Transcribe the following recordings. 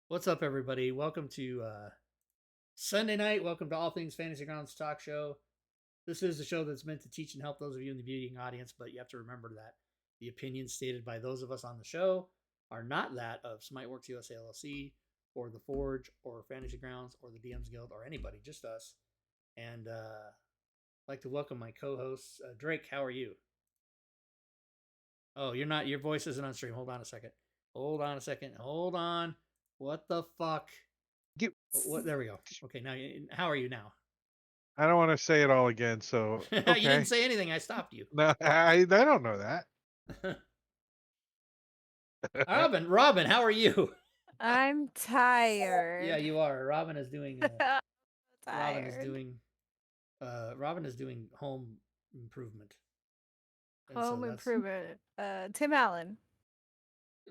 What's up, everybody? Welcome to Sunday night. Welcome to All Things Fantasy Grounds Talk Show. This is a show that's meant to teach and help those of you in the viewing audience, but you have to remember that the opinions stated by those of us on the show are not that of Smiteworks USA LLC or The Forge or Fantasy Grounds or the DMs Guild or anybody, just us. And I'd like to welcome my co-hosts. Drake, how are you? Oh, you're not. Your voice isn't on stream. Hold on a second. Hold on. What the fuck? What? There we go. Okay, now how are you now? I don't want to say it all again, so okay. You didn't say anything. I stopped you. No, I don't know that. Robin, how are you? I'm tired. Yeah, you are. Robin is doing. Robin is doing home improvement. Home improvement. Tim Allen.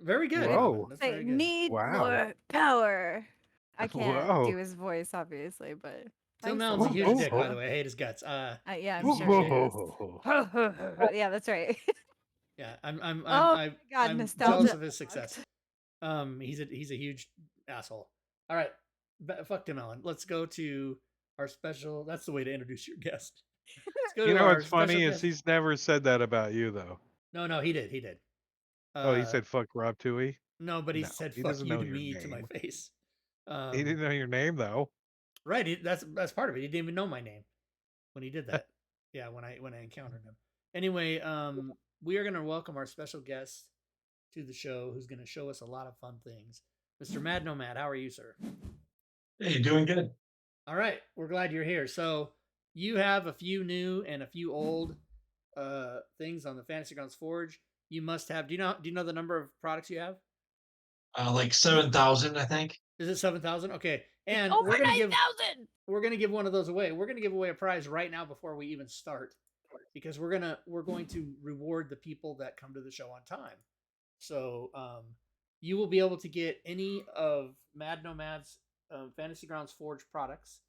Very good. Whoa. That's Say, very good. need more power. I can't Whoa. do his voice, obviously, but Tim Allen's a huge dick, by the way. I hate his guts. yeah, I'm sure he is. Yeah, that's right. Yeah, I'm nostalgia. jealous of his success. He's a huge asshole. All right, fuck Tim Allen. Let's go to our special. That's the way to introduce your guest. You know what's funny is he's never said that about you, though. No, he did. He said fuck Rob Toohey? No, but he said fuck you to me to my face. He didn't know your name, though. Right, that's part of it. He didn't even know my name when he did that. Yeah, when I encountered him. Anyway, we are going to welcome our special guest to the show, who's going to show us a lot of fun things. Mr. Mad Nomad, how are you, sir? Hey, doing good. All right, we're glad you're here. So you have a few new and a few old things on the Fantasy Grounds Forge. You must have. Do you know the number of products you have? Like 7,000, I think. Is it 7,000? Okay, and over 9,000. We're gonna give one of those away. We're gonna give away a prize right now before we even start, because we're going to reward the people that come to the show on time. So you will be able to get any of Mad Nomad's Fantasy Grounds Forge products.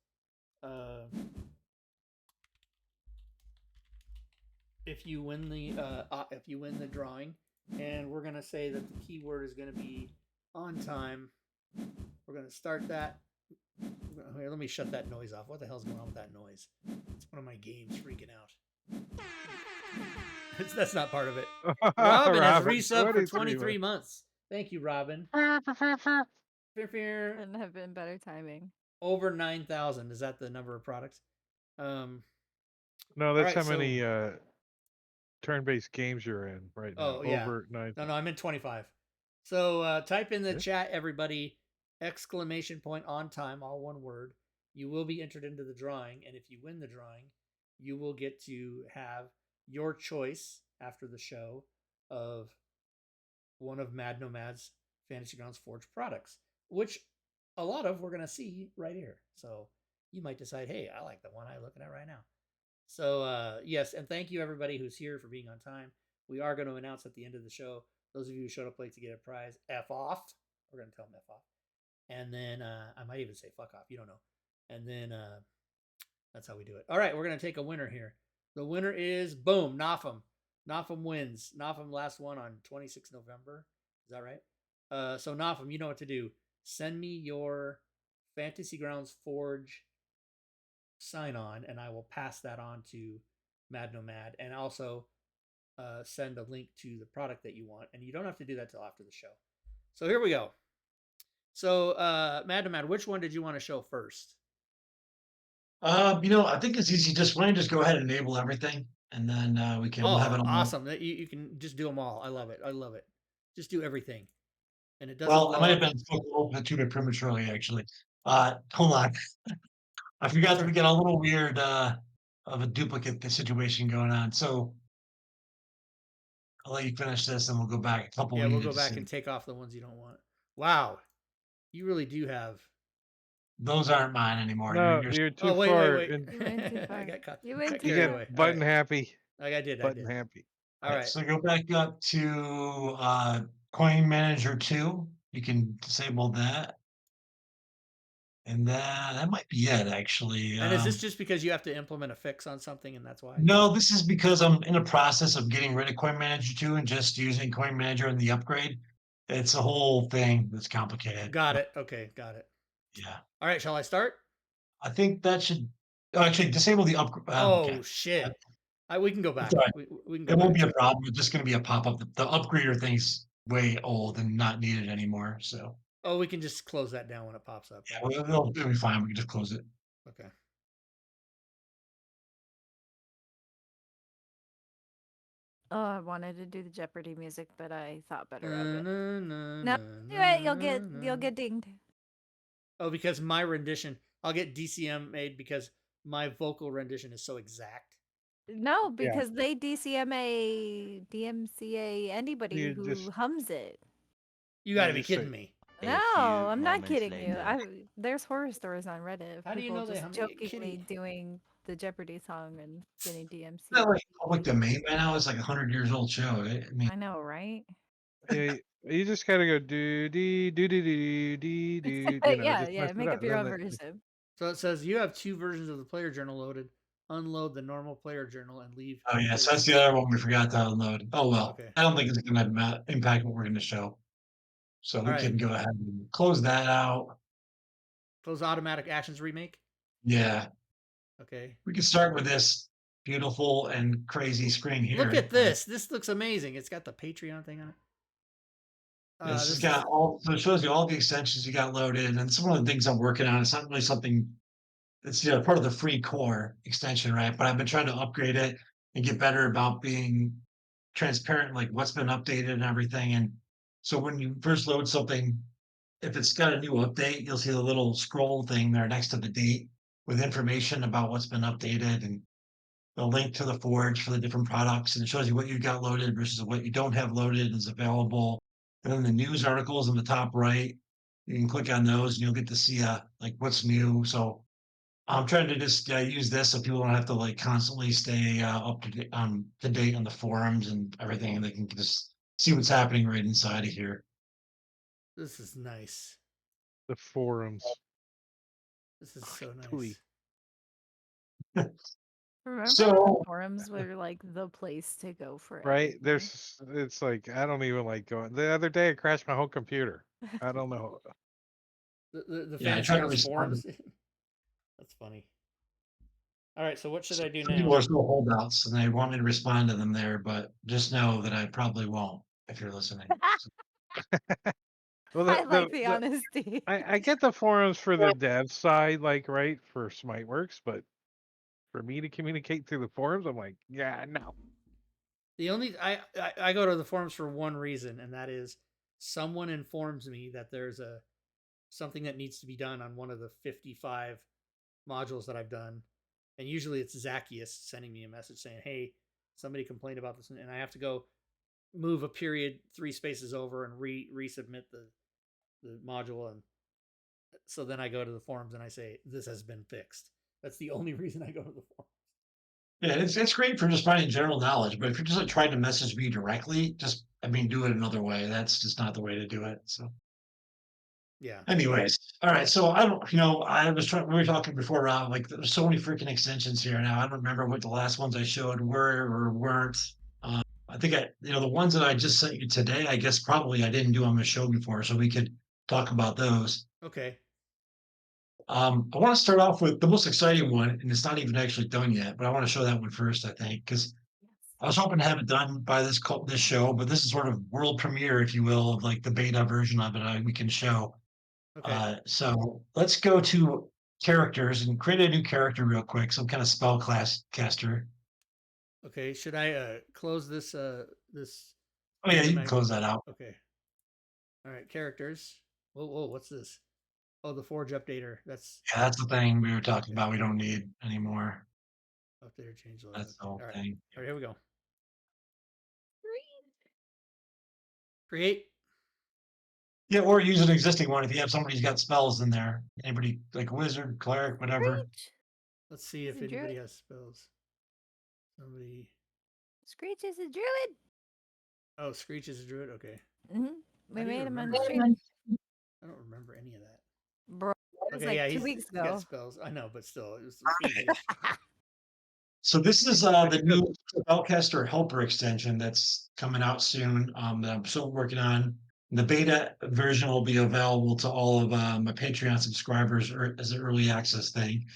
If you win the drawing, and we're gonna say that the keyword is gonna be on time. We're gonna start that. Here, let me shut that noise off. What the hell's going on with that noise? It's one of my games freaking out. That's not part of it. Robin has resubbed for 23 months. Thank you, Robin. Couldn't have been better timing. Over 9,000. Is that the number of products? No, that's how many turn-based games you're in right now. Oh, yeah. Over 9. No, I'm in 25. So type in the chat, everybody, ! On time, all one word. You will be entered into the drawing, and if you win the drawing, you will get to have your choice after the show of one of Mad Nomad's Fantasy Grounds Forge products, which a lot of we're going to see right here. So you might decide, hey, I like the one I'm looking at right now. So yes, and thank you everybody who's here for being on time. We are going to announce at the end of the show, those of you who showed up late to get a prize, F off. We're going to tell them F off. And then I might even say fuck off. You don't know. And then that's how we do it. All right, we're going to take a winner here. The winner is, boom, Notham. Notham wins. Notham last one on 26 November. Is that right? So Notham, you know what to do. Send me your Fantasy Grounds Forge sign on, and I will pass that on to Mad Nomad, and also send a link to the product that you want. And you don't have to do that till after the show. So here we go. So Mad Nomad, which one did you want to show first? I think it's easy. Why don't you just go ahead and enable everything, and then we'll have it Oh, on. awesome! You can just do them all. I love it. I love it. Just do everything, and it doesn't Well, I blow might have up. been a little bit too prematurely, actually. Hold on. I That's forgot all that we right. get a little weird of a duplicate situation going on. So I'll let you finish this, and we'll go back a couple Yeah, we we'll needed go to back see. and take off the ones you don't want. Wow, you really do have. Those aren't mine anymore. No, You're you're Oh too wait, wait, far, wait. and You went too I far. You got went you too carried get far. away. All right, button happy. like I did. Button happy. All all right. right. So go back up to Coin Manager 2. You can disable that. And that might be it, actually. And is this just because you have to implement a fix on something, and that's why? No, this is because I'm in a process of getting rid of Coin Manager 2 and just using Coin Manager in the upgrade. It's a whole thing that's complicated. Got But it. Okay, got it. yeah, All right, shall I start? I think that should actually disable the upgrade. Okay. Oh shit! We can go It's back. all right. We can go It won't back. be a problem. It's just going to be a pop up. The upgrader thing's way old and not needed anymore. So Oh, we can just close that down when it pops up, yeah, right? it'll be fine. We can just close it. Okay. Oh, I wanted to do the Jeopardy music, but I thought better of it. Na, na, No, na, do it. na, You'll na. get dinged. Oh, because my rendition, I'll get DCM made because my vocal rendition is so exact. No, Yeah. because they DCMA, DMCA anybody You who just hums it. You got to you be just kidding say, me. No, I'm not kidding you. later. There's horror stories on Reddit of How do you people know they just hum it? jokingly Kitty. doing the Jeopardy song and getting DMC. It's not like public domain by now. It's like 100 years old show. Right? I mean, I know, right? yeah, you just gotta go do dee do do do do do. Yeah, Just mess yeah. it Make up. up your own version. So it says you have two versions of the player journal loaded. Unload the normal player journal and leave. oh yeah, so place- that's the other one we forgot to download. Oh well, Okay. I don't think it's going to impact what we're going to show. So All we right. can go ahead and close that out. Close automatic actions remake. Yeah, Okay. we can start with this beautiful and crazy screen here. Look at this. This looks amazing. It's got the Patreon thing on it. This has This got is all, so it shows you all the extensions you got loaded, and some of the things I'm working on. It's not really something it's part of the free core extension, right? But I've been trying to upgrade it and get better about being transparent, like what's been updated and everything. And so when you first load something, if it's got a new update, you'll see the little scroll thing there next to the date with information about what's been updated and the link to the forge for the different products. And it shows you what you got loaded versus what you don't have loaded is available. And then the news articles in the top right, you can click on those and you'll get to see like what's new. So I'm trying to just use this so people don't have to like constantly stay to date on the forums and everything, and they can just see what's happening right inside of here. this is nice. The forums. This is so Please. nice. Remember So- when forums were like the place to go for Right? everything? It's like I don't even like going. The other day I crashed my whole computer. I don't know. The Yeah, I fans try to use respond. forums. That's funny. All right, so what should I do Some people now? are still holdouts and they want me to respond to them there, but just know that I probably won't if you're listening. Well, I like the honesty. I get the forums for the dev side, like right for Smiteworks, but for me to communicate through the forums, I'm like, yeah, no. The only I go to the forums for one reason, and that is someone informs me that there's something that needs to be done on one of the 55 modules that I've done, and usually it's Zacchaeus sending me a message saying, "Hey, somebody complained about this," and I have to go move a period 3 spaces over and resubmit the module, and so then I go to the forums and I say, "This has been fixed." That's the only reason I go to the forum. Yeah, it's great for just finding general knowledge, but if you're just like trying to message me directly, do it another way. That's just not the way to do it. So Yeah. anyways, all right. So I don't, I was trying. We were talking before, Rob. Like, there's so many freaking extensions here now. I don't remember what the last ones I showed were or weren't. I think the ones that I just sent you today, I guess probably I didn't do on the show before, so we could talk about those. Okay. I want to start off with the most exciting one, and it's not even actually done yet, but I want to show that one first, I think, because I was hoping to have it done by this show, but this is sort of world premiere, if you will, of like the beta version of it we can show. Okay. So let's go to characters and create a new character real quick, some kind of spell class caster. Okay. Should I close this Oh yeah, you can random close that out. Okay. All right. Characters. Whoa. What's this? Oh, the Forge updater. That's Yeah, that's the thing we were talking okay. about. We don't need anymore. Updater change logo. That's the whole All right. thing. All right. Here we go. Great. Create. Yeah, or use an existing one if you have somebody who's got spells in there. Anybody like a wizard, cleric, whatever. Screech. Let's see He's if a anybody druid. has spells. Somebody. Screech is a druid. Oh, Screech is a druid. Okay. We How do you made him on remember the that? stream. I don't remember any of that. Bro, it was Okay, like yeah, 2 weeks he's got ago. spells. I know, but still, it's easy. So this is I the think new spellcaster helper extension that's coming out soon. That I'm still working on. The beta version will be available to all of my Patreon subscribers as an early access thing.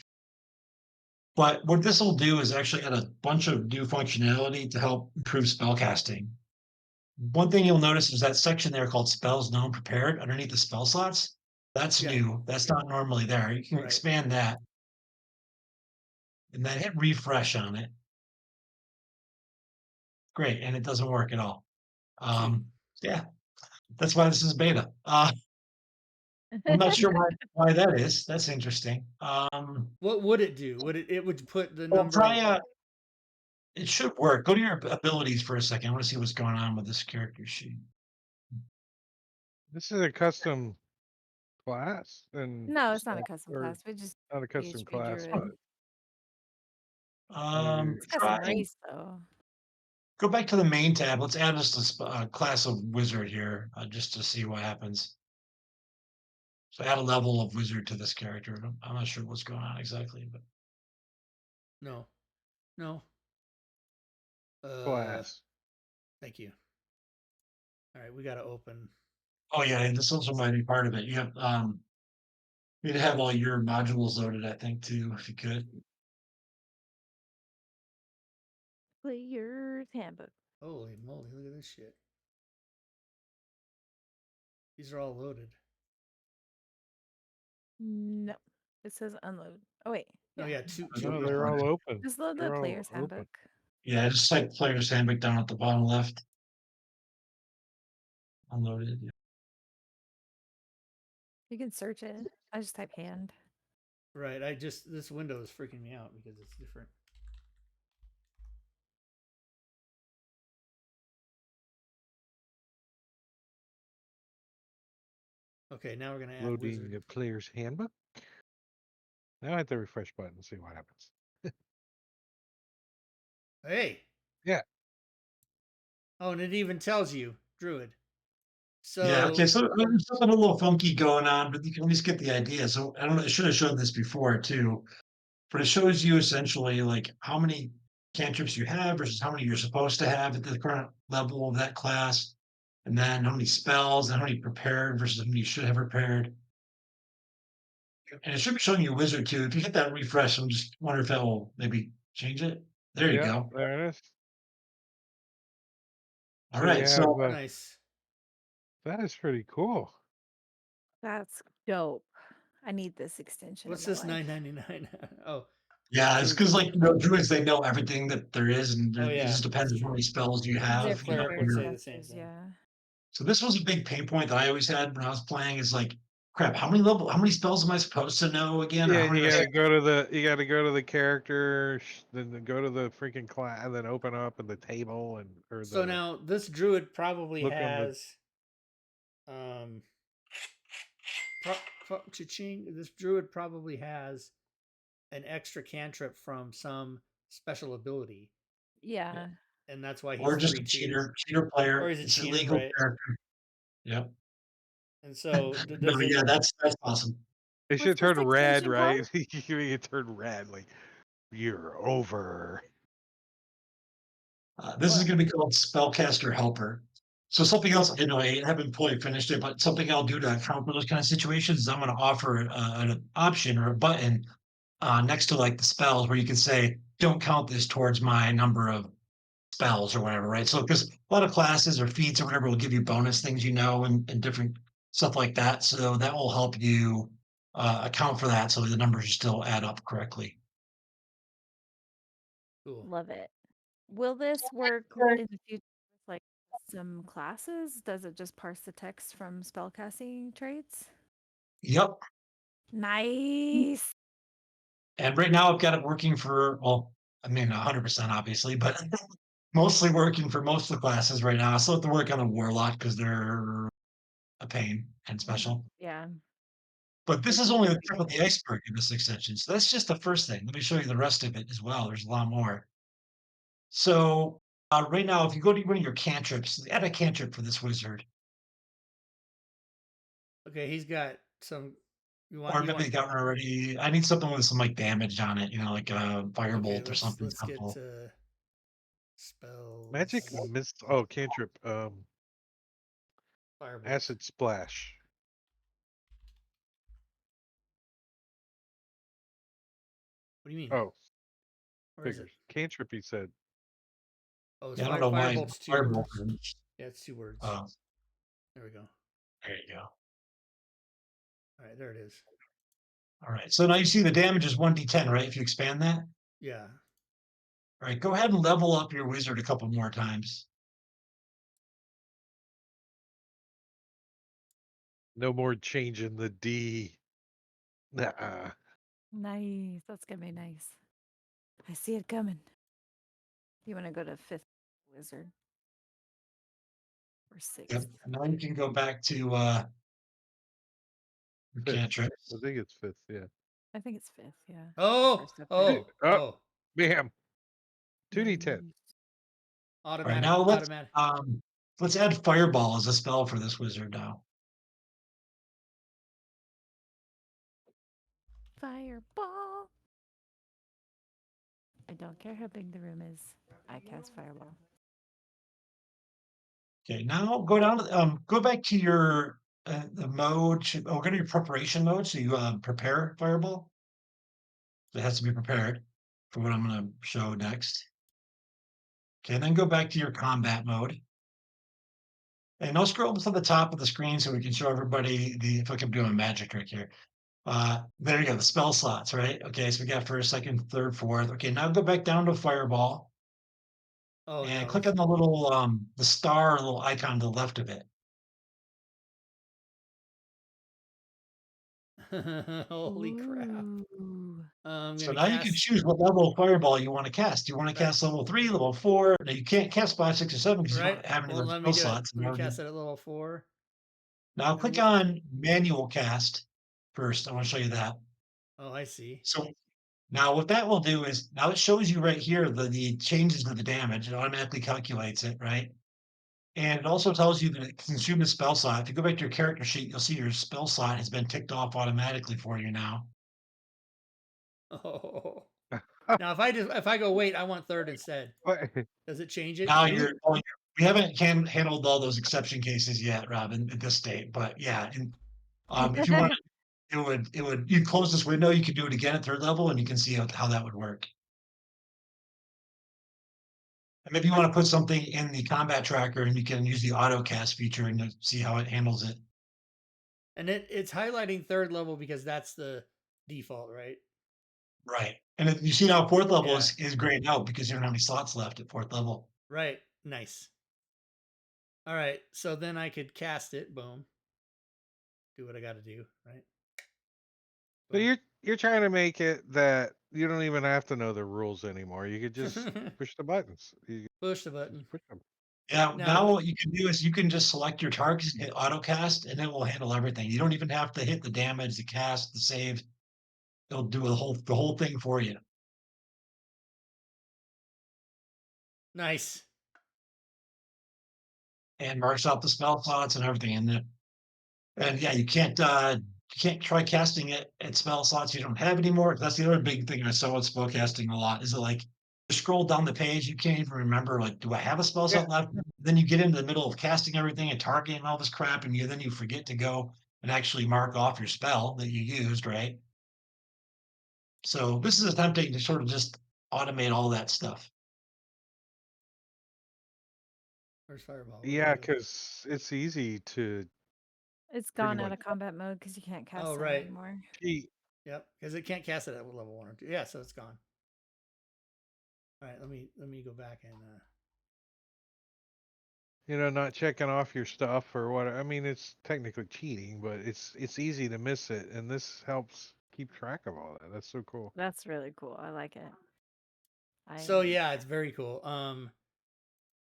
But what this will do is actually add a bunch of new functionality to help improve spellcasting. One thing you'll notice is that section there called spells known prepared underneath the spell slots. That's Yeah. new. That's not normally there. You can Right. expand that and then hit refresh on it. Great. And it doesn't work at all. Sweet. Yeah, that's why this is beta. I'm not sure why that is. That's interesting. What would it do? It would put the Well, number try of it should work. Go to your abilities for a second. I want to see what's going on with this character sheet. this is a custom class, and No, it's not a custom or class. We just not a custom PHP class, druid. It's custom Try race though. go back to the main tab. Let's add just a class of wizard here, just to see what happens. So add a level of wizard to this character. I'm not sure what's going on exactly, but no. class. Thank you. All right, we got to open. oh yeah, and this also might be part of it. You have you'd have all your modules loaded, I think, too, if you could. Player's handbook. Holy moly! Look at this shit. These are all loaded. No, it says unload. Oh wait. Oh yeah, two. No, Yeah. they're all open. Just load the They're all player's open. handbook. Yeah, just type player's handbook down at the bottom left. Unloaded. Yeah. You can search it. I just type hand. Right. This window is freaking me out because it's different. Okay, now we're gonna add Loading wizard. the player's handbook. Now I hit the refresh button and see what happens. Hey. Yeah. Oh, and it even tells you druid. So Yeah, okay, so there's something a little funky going on, but you can at least get the idea. So I don't know, I should have showed this before too, but it shows you essentially like how many cantrips you have versus how many you're supposed to have at the current level of that class, and then how many spells and how many prepared versus how many you should have prepared. And it should be showing you wizard too. If you hit that refresh, I'm just wonder if that will maybe change it. There you Yeah, go. there it is. All So you right, have so nice. that is pretty cool. That's dope. I need this extension. What's in my this life. $9.99? Oh, yeah, it's because like druids they know everything that there is, and Oh, it yeah, just depends that's on how many true. spells you They're have. Cleric would say the same spellcasters, thing. yeah. So this was a big pain point that I always had when I was playing. Is like, crap, how many spells am I supposed to know again, or Yeah, how many? you gotta go to the character, then go to the freaking class, and then open up in the table So now this druid probably look on the has cha-ching, this druid probably has an extra cantrip from some special ability, Yeah. and that's why Or he's just a 3/2. cheater player. Or he's a It's cheater, illegal right? character. Yep. And so No, does it? yeah, that's awesome. It What's should turn this red, extension right? called? You make it turn red, like you're over. This is What? going to be called Spellcaster Helper. So something else, I haven't fully finished it, but something I'll do to account for those kind of situations is I'm going to offer an option or a button next to like the spells where you can say, "Don't count this towards my number of spells or whatever," right? So because a lot of classes or feats or whatever will give you bonus things, and different stuff like that. So that will help you account for that, so the numbers still add up correctly. Cool. Love it. Will this work in the future with like some classes? Does it just parse the text from spellcasting traits? Yep. Nice. And right now I've got it working for, well, I mean, 100% obviously, but mostly working for most of the classes right now. I still have to work on the warlock because they're a pain and special. Yeah. But this They is can only be the pretty tip of the good. iceberg in this extension. So that's just the first thing. Let me show you the rest of it as well. There's a lot more. So right now, if you go to one of your cantrips, add a cantrip for this wizard, Okay, he's got some. You want or you maybe want you got one already. I need something with some like damage on it, like a okay, firebolt or let's something let's get simple. to spells. Magic mist. Oh, cantrip. Firebolt. Acid splash. What do you mean? Oh, Where is it? figures. Cantrip. He said. Oh, it's Yeah, I don't know why firebolt's two firebolt. words. Yeah, it's 2 words. Uh, There we go. there you go. All right, there it is. All right. So now you see the damage is 1d10, right? If you expand that. Yeah. All right. Go ahead and level up your wizard a couple more times. No more changing the D. Nah. Nice. That's gonna be nice. I see it coming. You want to go to fifth wizard or Yep. sixth? And now you can go back to your Fifth. cantrips. I think it's fifth. Yeah. I think it's fifth. Yeah. Oh, First up there. Hey, oh, oh, oh. bam. 2d10. Nice. All right. Automatic, Now automatic. let's add fireball as a spell for this wizard now. Fireball. I don't care how big the room is. I cast fireball. Okay, now go down, go back to your the mode. Go to your preparation mode. So you prepare fireball. So it has to be prepared for what I'm going to show next. Okay, then go back to your combat mode. And now scroll to the top of the screen so we can show everybody if I can do a magic trick here. There you go, the spell slots, right? Okay, so we got first, second, third, fourth. Okay, now go back down to fireball Oh and no, click it's on the little the star little icon to the left of it. holy crap. Ooh. I'm So gonna now you can cast. choose what level of fireball you want to cast. Do you want to Right, cast level 3, level 4? Now you can't cast 5, 6, or 7 because you right. don't have any Well, other let me spell do it. slots. Let me cast it at level 4. Now And click on manual cast first. I want to show you that. oh, I see. So now what that will do is now it shows you right here the changes to the damage. It automatically calculates it, right? And it also tells you that it consumed a spell slot. If you go back to your character sheet, you'll see your spell slot has been ticked off automatically for you now. Oh. Now if I go wait, I want third instead. Does it change it? Now we haven't handled all those exception cases yet, Robin, at this state. But yeah, and if you want to, you close this window, you can do it again at third level, and you can see how that would work. And maybe you want to put something in the combat tracker, and you can use the auto cast feature and see how it handles it. And it's highlighting third level because that's the default, right? Right. And you see now fourth level Yeah. is grayed out because you don't have any slots left at fourth level. Right. Nice. All right. So then I could cast it. Boom. Do what I got to do. Right. So you're trying to make it that you don't even have to know the rules anymore. You could just push the buttons. You Push the just button. push them. Yeah. Now, Now what you can do is you can just select your targets, hit auto cast, and it will handle everything. You don't even have to hit the damage, the cast, the save. It'll do the whole thing for you. nice. And marks out the spell slots and everything. And yeah, you can't try casting it at spell slots you don't have anymore. That's the other big thing I saw with spell casting a lot. Is it like scroll down the page, you can't even remember, like, do I have a spell Yeah. slot left? Then you get into the middle of casting everything and targeting all this crap, and then you forget to go and actually mark off your spell that you used, right? So this is attempting to sort of just automate all that stuff. Where's Fireball? Where'd it Yeah, go? because it's easy to It's pretty gone out much of combat mode because you can't Oh, cast it right. anymore. cheat. Yep, because it can't cast it at level 1 or 2. Yeah, so it's gone. All right, let me go back and Not checking off your stuff or what. I mean, it's technically cheating, but it's easy to miss it, and this helps keep track of all that. That's so cool. That's really cool. I like it. so yeah, it's very cool.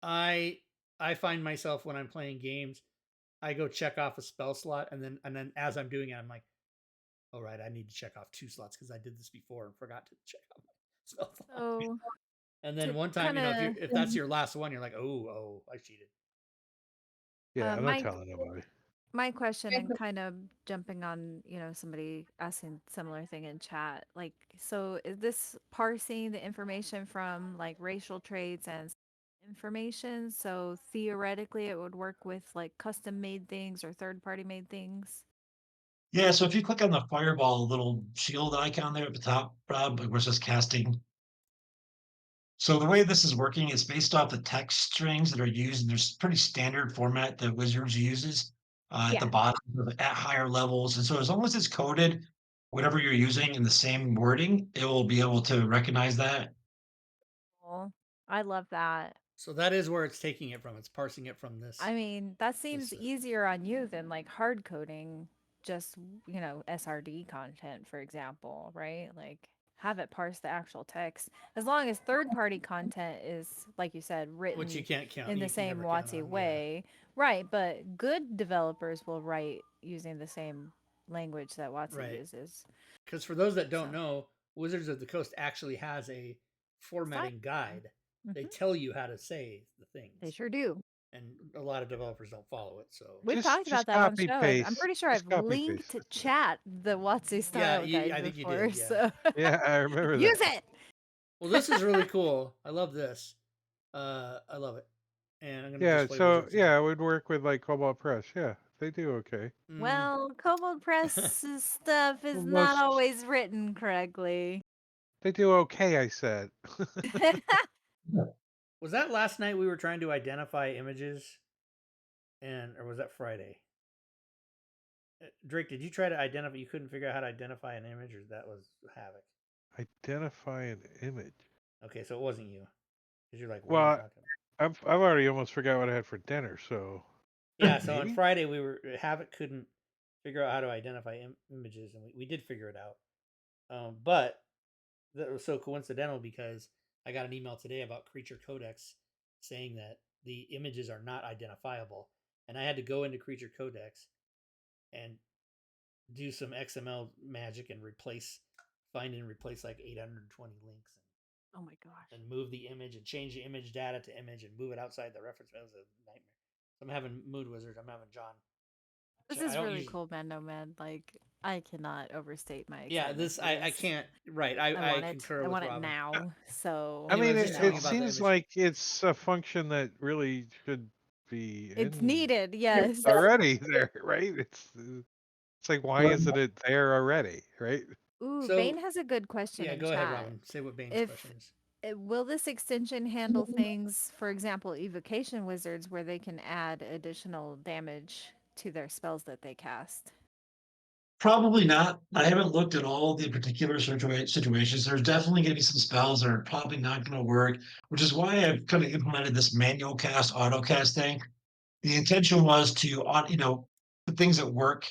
I I find myself when I'm playing games, I go check off a spell slot, and then as I'm doing it, I'm like, all right, I need to check off 2 slots because I did this before and forgot to check off my spell slot. So And then to one time, kind of if that's your last one, you're like, I cheated. Yeah, I'm not my telling nobody. my question and kind of jumping on, somebody asking similar thing in chat. Like, so is this parsing the information from like racial traits and information? So theoretically, it would work with like custom made things or third party made things. Yeah, so if you click on the fireball little shield icon there at the top, Rob, like where it says casting. So the way this is working is based off the text strings that are used. And there's pretty standard format that Wizards uses at the Yeah. bottom at higher levels. And so as long as it's coded, whatever you're using in the same wording, it will be able to recognize that. Cool. I love that. So that is where it's taking it from. It's parsing it from this. I mean, that seems This, easier on you than like hard coding just, SRD content, for example, right? Like have it parse the actual text. As long as third party content is, like you said, which you written can't count. in the You can same never count WotC on. Yeah. way. Right, but good developers will write using the same language that WotC Right. uses. Because for those that don't So know, Wizards of the Coast actually has a side. formatting guide. They Hmm. tell you how to say the things, They sure do. and a lot of developers don't follow it. So We've Just talked about just that on copy show, and I'm paste. pretty sure Just I've copy paste. linked to chat the WotC yeah, style guide I think you before. did. Yeah. So Yeah, I remember use that. it. Well, this is really cool. I love this. I love it, and I'm gonna Yeah, just play so Wizards yeah, here. it would work with like Cobalt Press. Yeah, they do okay. Mm. Well, Kobold Press's stuff is Well, not most always written correctly. they do okay, I said. Was that last night we were trying to identify images, or was that Friday? Drake, did you try to identify? You couldn't figure out how to identify an image, or that was Havoc? Identify an image. Okay, so it wasn't you, because you're like, what are you Well, talking about? I've already almost forgot what I had for dinner, so Yeah, so on maybe. Friday Havoc couldn't figure out how to identify images, and we did figure it out. But that was so coincidental because I got an email today about Creature Codex saying that the images are not identifiable, and I had to go into Creature Codex and do some XML magic and find and replace like 820 links Oh my gosh. and move the image and change the image data to image and move it outside the reference. That was a nightmare. So I'm having Mood Wizard. I'm having John. This I is don't really usually. cool, man. Nomad. Like, I cannot overstate my Yeah, excitement this for I this. can't. Right, I I want it. concur I with want it Robin. now. So, I Anyway, I mean, was it, just telling it you about the seems image. like it's a function that really should be it's in needed. Yes. already there, right? It's like why isn't it there already, right? Ooh, So Bane has a good question yeah, in go ahead, chat. Robin. Say what Bane's If question is. will this extension handle things, for example, evocation wizards, where they can add additional damage to their spells that they cast? Probably not. I haven't looked at all the particular situations. There's definitely going to be some spells that are probably not going to work, which is why I've kind of implemented this manual cast, auto cast thing. The intention was to, the things that work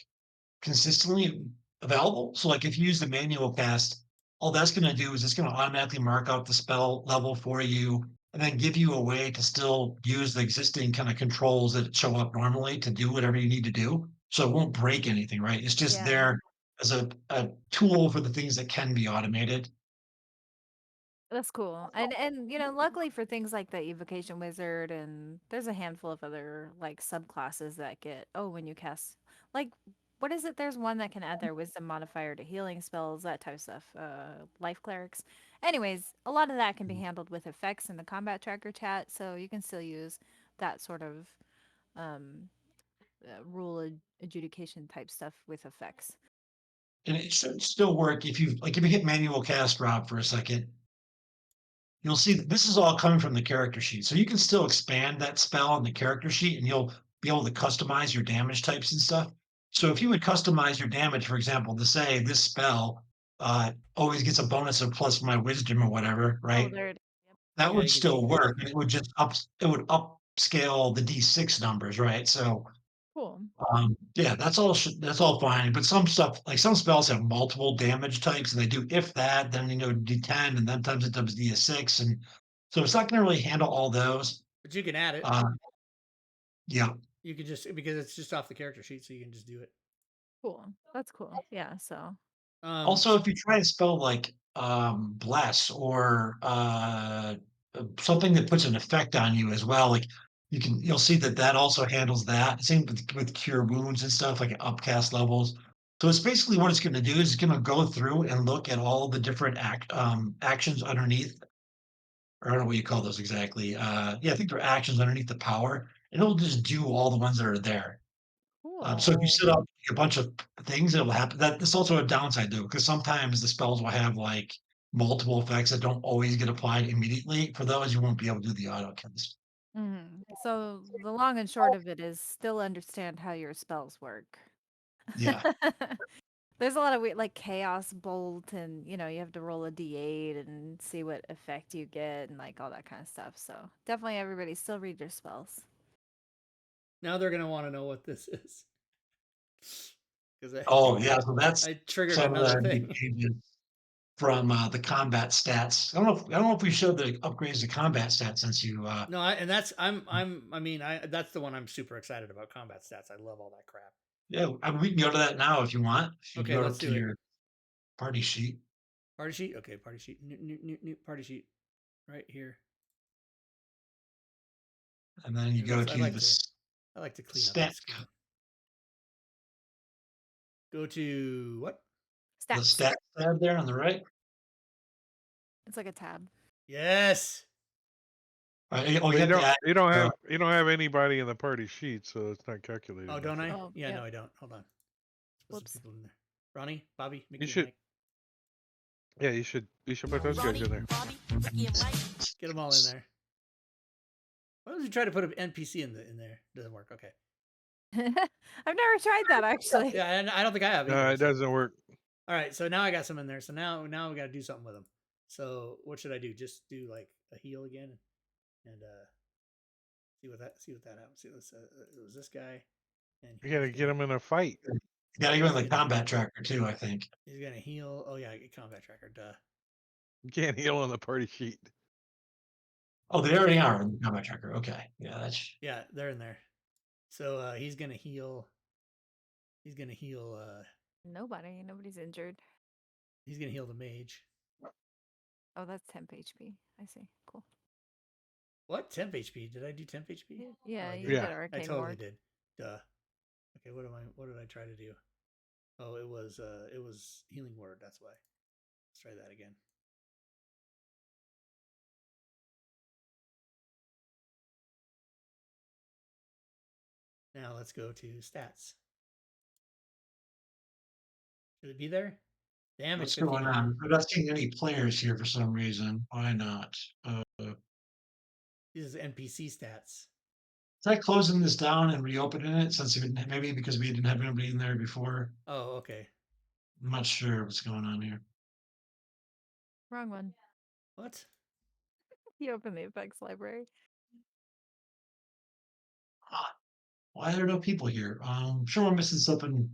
consistently available. So like if you use the manual cast, all that's going to do is it's going to automatically mark out the spell level for you and then give you a way to still use the existing kind of controls that show up normally to do whatever you need to do. So it won't break anything, right? It's just Yeah. there as a tool for the things that can be automated. That's cool. And luckily for things like the evocation wizard, and there's a handful of other like subclasses that get, oh, when you cast, like, what is it? There's one that can add their wisdom modifier to healing spells, that type of stuff. Life clerics. Anyways, a lot of that can be handled with effects in the combat tracker chat, so you can still use that sort of um, adjudication type stuff with effects. And it should still work if you hit manual cast Rob for a second, you'll see that this is all coming from the character sheet. So you can still expand that spell in the character sheet and you'll be able to customize your damage types and stuff. So if you would customize your damage, for example, to say this spell always gets a bonus of plus my wisdom or whatever, Oh, right? there it is. Yep. That Yeah, would you can change still that. work. And it would upscale the D6 numbers, right? So Cool. yeah, that's all fine. But some stuff, like some spells have multiple damage types, and they do if that, then D10, and then times it does D6, and so it's not going to really handle all those. But you can add it. Yeah. You can just because it's just off the character sheet, so you can just do it. Cool. That's cool. Yeah. So. Also, if you try to spell like bless or something that puts an effect on you as well, like you'll see that also handles that. Same with cure wounds and stuff like upcast levels. So it's basically what it's going to do is it's going to go through and look at all the different actions underneath, or I don't know what you call those exactly. Yeah, I think they're actions underneath the power, and it'll just do all the ones that are there. So if you Cool. set up a bunch of things, it'll happen. That's also a downside though, because sometimes the spells will have like multiple effects that don't always get applied immediately. For those, you won't be able to do the auto kills. So the long and short of it is still understand how your spells work. Yeah. There's a lot of weird, like chaos bolt, and you have to roll a d8 and see what effect you get, and like all that kind of stuff. So definitely, everybody still read your spells. Now they're gonna want to know what this is. Because Oh yeah. So that's I triggered some of another the new thing. changes from the combat stats. I don't know if we showed the upgrades to combat stats since you. No, and that's I mean that's the one I'm super excited about. Combat stats. I love all that crap. Yeah, I mean, we can go to that now if you want. If you Okay, go let's to do it. your party sheet, Party sheet. Okay, party sheet. New party sheet. Right here. and then you And go let's. to the I like to clean up the stats, screen. Go to what? the Stats. stats tab there on the right. It's like a tab. Yes. Oh, you But have to add. you don't have anybody in the party sheet, so it's not calculated. Oh, don't I? Oh, Yeah, yep. no, I don't. Hold on. Put some Whoops. people in there. Ronnie, Bobby, Mickey, You and should. Mike. Yeah, you should put those guys in there. Get them all in there. Why don't you try to put an NPC in there? Doesn't work. Okay. I've never tried that actually. Yeah, and I don't think I have either. No, it so. doesn't work. All right, so now I got some in there. So now we got to do something with them. So what should I do? Just do like a heal again, and see what that happens. See, it was this guy, and You gotta get them in a fight. You got to go in the combat tracker too, I think. He's gonna heal. Oh yeah, combat tracker. Duh. You can't heal on the party sheet. Oh, they already are in the combat tracker. Okay, yeah, that's Yeah, they're in there. So he's gonna heal. He's gonna heal. Nobody's injured. He's gonna heal the mage. Oh, that's temp HP. I see. Cool. What temp HP? Did I do temp HP? Yeah, I you did. did Yeah. arcane I totally ward. did. Duh. Okay, what did I try to do? Oh, it was healing word. That's why. Let's try that again. Now let's go to stats. Should it be there? Damage what's going 59. on. I'm not seeing any players here for some reason. Why not? This is NPC stats. Try closing this down and reopening it since maybe because we didn't have anybody in there before. Oh, okay. I'm not sure what's going on here. Wrong one. What? You opened the effects library. Why are there no people here? Sure we're missing something.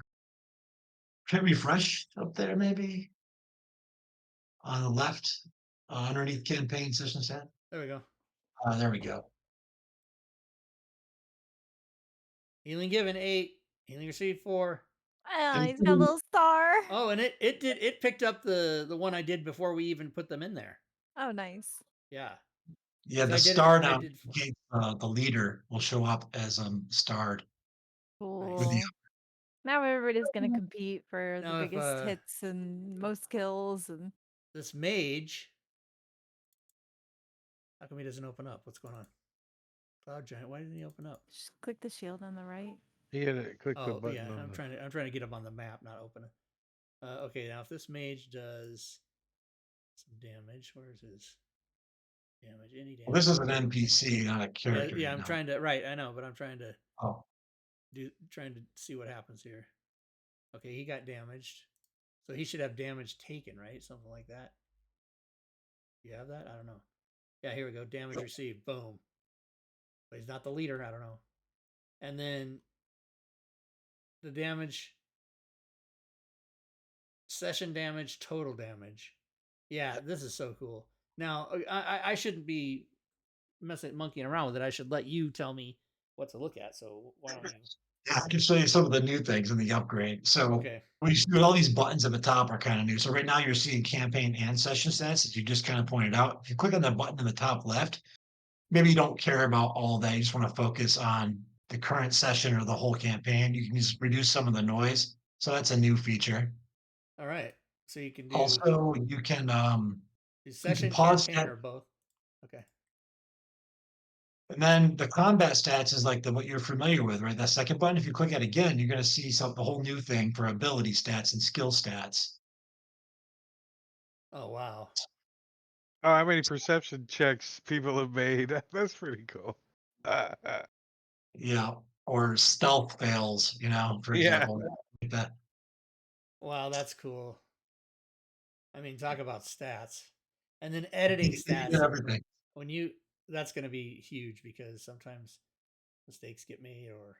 Try refresh up there maybe on the left underneath campaign session set. There we go. There we go. Healing given 8. Healing received 4. Ah, he's got a little star. Oh, and it picked up the one I did before we even put them in there. Oh, nice. Yeah. Yeah, So the I did star it- I now did- indicates, the leader will show up as starred. Cool. Now everybody's gonna compete for Now the if, biggest hits and most kills and This mage How come he doesn't open up? What's going on? Cloud Giant, why didn't he open up? Just click the shield on the right. He had to click the Oh button yeah, on I'm trying to get him on the map, not open it. Okay, now if this mage does some damage, where's his damage? Any Well, damage? this is an NPC, not a Yeah, character. yeah. I'm trying to right. I know, but I'm trying to Oh, see what happens here. Okay, he got damaged, so he should have damage taken, right? Something like that. You have that? I don't know. Yeah, here we go. Damage received. Boom. But he's not the leader. I don't know. And then the damage, session damage, total damage. Yeah, this is so cool. Now, I shouldn't be monkeying around with it. I should let you tell me what to look at. So why don't you? yeah, I can show you some of the new things in the upgrade. So Okay. we see all these buttons at the top are kind of new. So right now you're seeing campaign and session stats, as you just kind of pointed out. If you click on the button in the top left, maybe you don't care about all that. You just want to focus on the current session or the whole campaign. You can just reduce some of the noise. So that's a new feature. All right. So you can do Also, you can session, pause campaign, that, or both. Okay. and then the combat stats is like what you're familiar with, right? That second button. If you click it again, you're going to see the whole new thing for ability stats and skill stats. Oh wow. Oh, how many perception checks people have made? That's pretty cool. Yeah, or stealth fails, for Yeah. example, like that. Wow, that's cool. I mean, talk about stats. And then editing You get stats. everything. When you That's going to be huge because sometimes mistakes get made or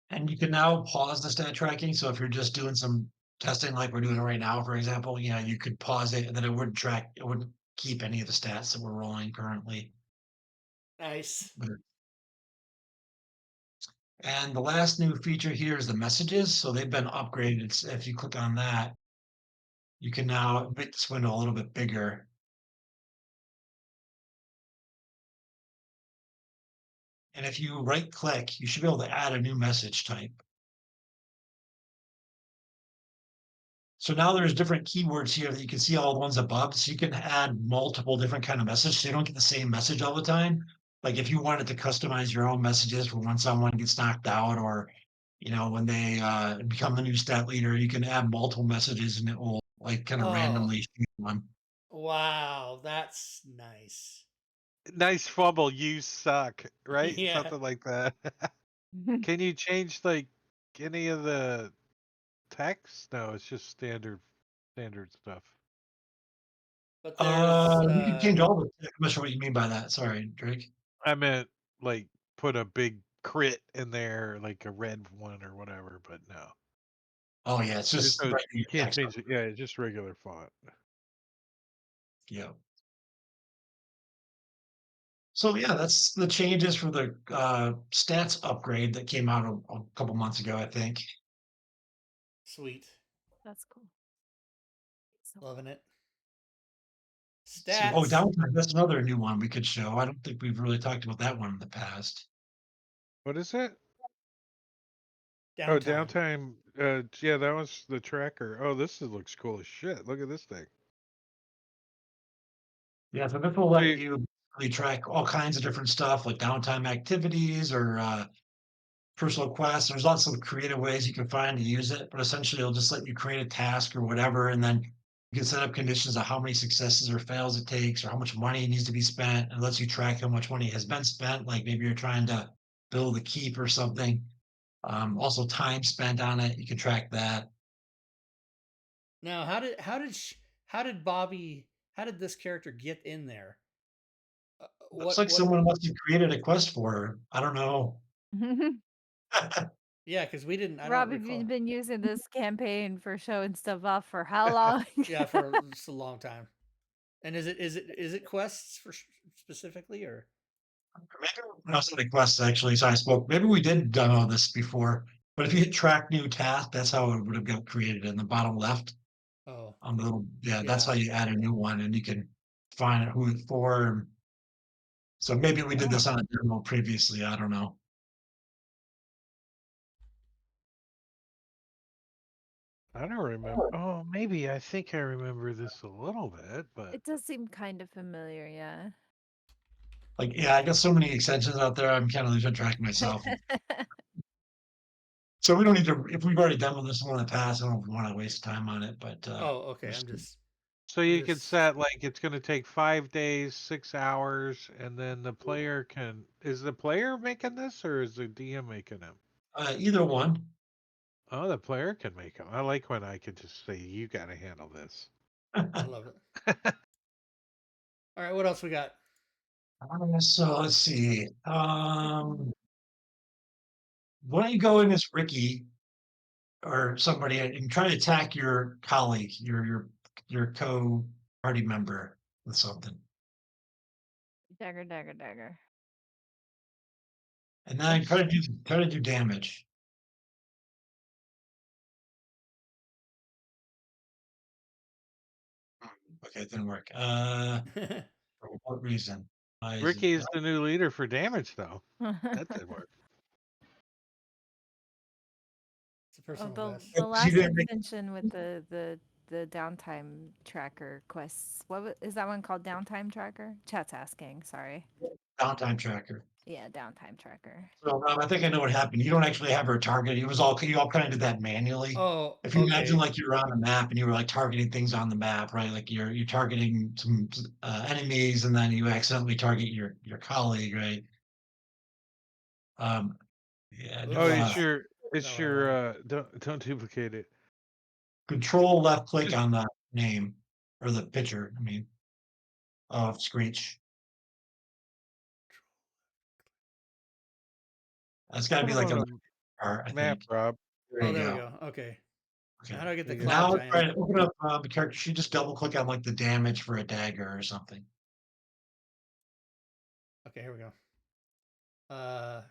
And you can now pause the stat tracking. So if you're just doing some testing like we're doing right now, for example, you could pause it and then it wouldn't keep any of the stats that we're rolling currently. nice. But- And the last new feature here is the messages. So they've been upgraded. So if you click on that, you can now make this window a little bit bigger. And if you right click, you should be able to add a new message type. So now there's different keywords here that you can see all the ones above. So you can add multiple different kind of messages. So you don't get the same message all the time. Like if you wanted to customize your own messages for when someone gets knocked out or, when they become the new stat leader, you can add multiple messages and it will like kind of Oh, randomly shoot one. wow, that's nice. Nice fumble, you suck, right? Yeah. Something like that. Can you change like any of the text? No, it's just standard stuff. But there's You can change all the. I'm not sure what you mean by that. Sorry, Drake. I meant like put a big crit in there, like a red one or whatever, but no. Oh yeah, it's Just just so right in you your can't text. change it. Yeah, it's just regular font. Yeah. So yeah, that's the changes for the stats upgrade that came out a couple months ago, I think. sweet. That's cool. So Loving it. See, oh, Stats downtime. That's another new one we could show. I don't think we've really talked about that one in the past. What is it? Oh, downtime. downtime. Yeah, that was the tracker. Oh, looks cool as shit. Look at this thing. Yeah, so this will So let you really track all kinds of different stuff like downtime activities or personal quests. There's lots of creative ways you can find to use it, but essentially it'll just let you create a task or whatever, and then you can set up conditions of how many successes or fails it takes or how much money needs to be spent, and lets you track how much money has been spent. Like maybe you're trying to build a keep or something. Also, time spent on it, you can track that. Now, how did this character get in there? Looks What like what? someone must have created a quest for her. I don't know. Yeah, because we didn't. I don't Rob, have you recall. been using this campaign for showing stuff off for how long? Yeah, for just a long time. And is it quests for specifically or? Maybe no, it's not a quest actually. So I spoke. Maybe we did demo this before, but if you hit track new task, that's how it would have got created in the bottom left Oh, on the little. Yeah, that's yeah. how you add a new one, and you can find who it's for. So maybe we did this on a demo previously. I don't know. I don't remember. Oh, maybe I think I remember this a little bit, but It does seem kind of familiar, yeah. Like, yeah, I got so many extensions out there. I'm kind of losing track of myself. So we don't need to. If we've already done this one in the past, I don't want to waste time on it. But Oh, okay. just So I'm you could just. set like it's going to take 5 days, 6 hours, and then the player can. Is the player making this or is the DM making them? either one. Oh, the player can make them. I like when I can just say, "You got to handle this." I love it. All right, what else we got? So let's see. Why don't you go in as Ricky or somebody and try to attack your colleague, your co-party member with something, Dagger, dagger, dagger. and then try to do damage. Okay, it didn't work. For what reason? Why is it? Ricky is the new leader for damage, though. That did work. It's a Oh, personal the best. the You last didn't make extension with the downtime tracker quests. Is that one called? Downtime tracker? Chat's asking. Sorry. downtime tracker. Yeah, downtime tracker. So I think I know what happened. You don't actually have her target. It was all you all kind of did that manually. Oh, If you imagine okay. like you're on a map and you were like targeting things on the map, right? Like you're targeting some enemies, and then you accidentally target your colleague, right? Um, yeah, Oh, Oops. it's your Not it's what I your wanted. don't duplicate it. control left click Just on the name or the picture. I mean, of Screech. That's got to put be them like on on a the part, I map, think. Rob. There Oh, you there we go. go. Okay. Now Okay. how do I get the You got cloud Now giant? try to open up the character sheet. Just double click on like the damage for a dagger or something. Okay, here we go. Uh,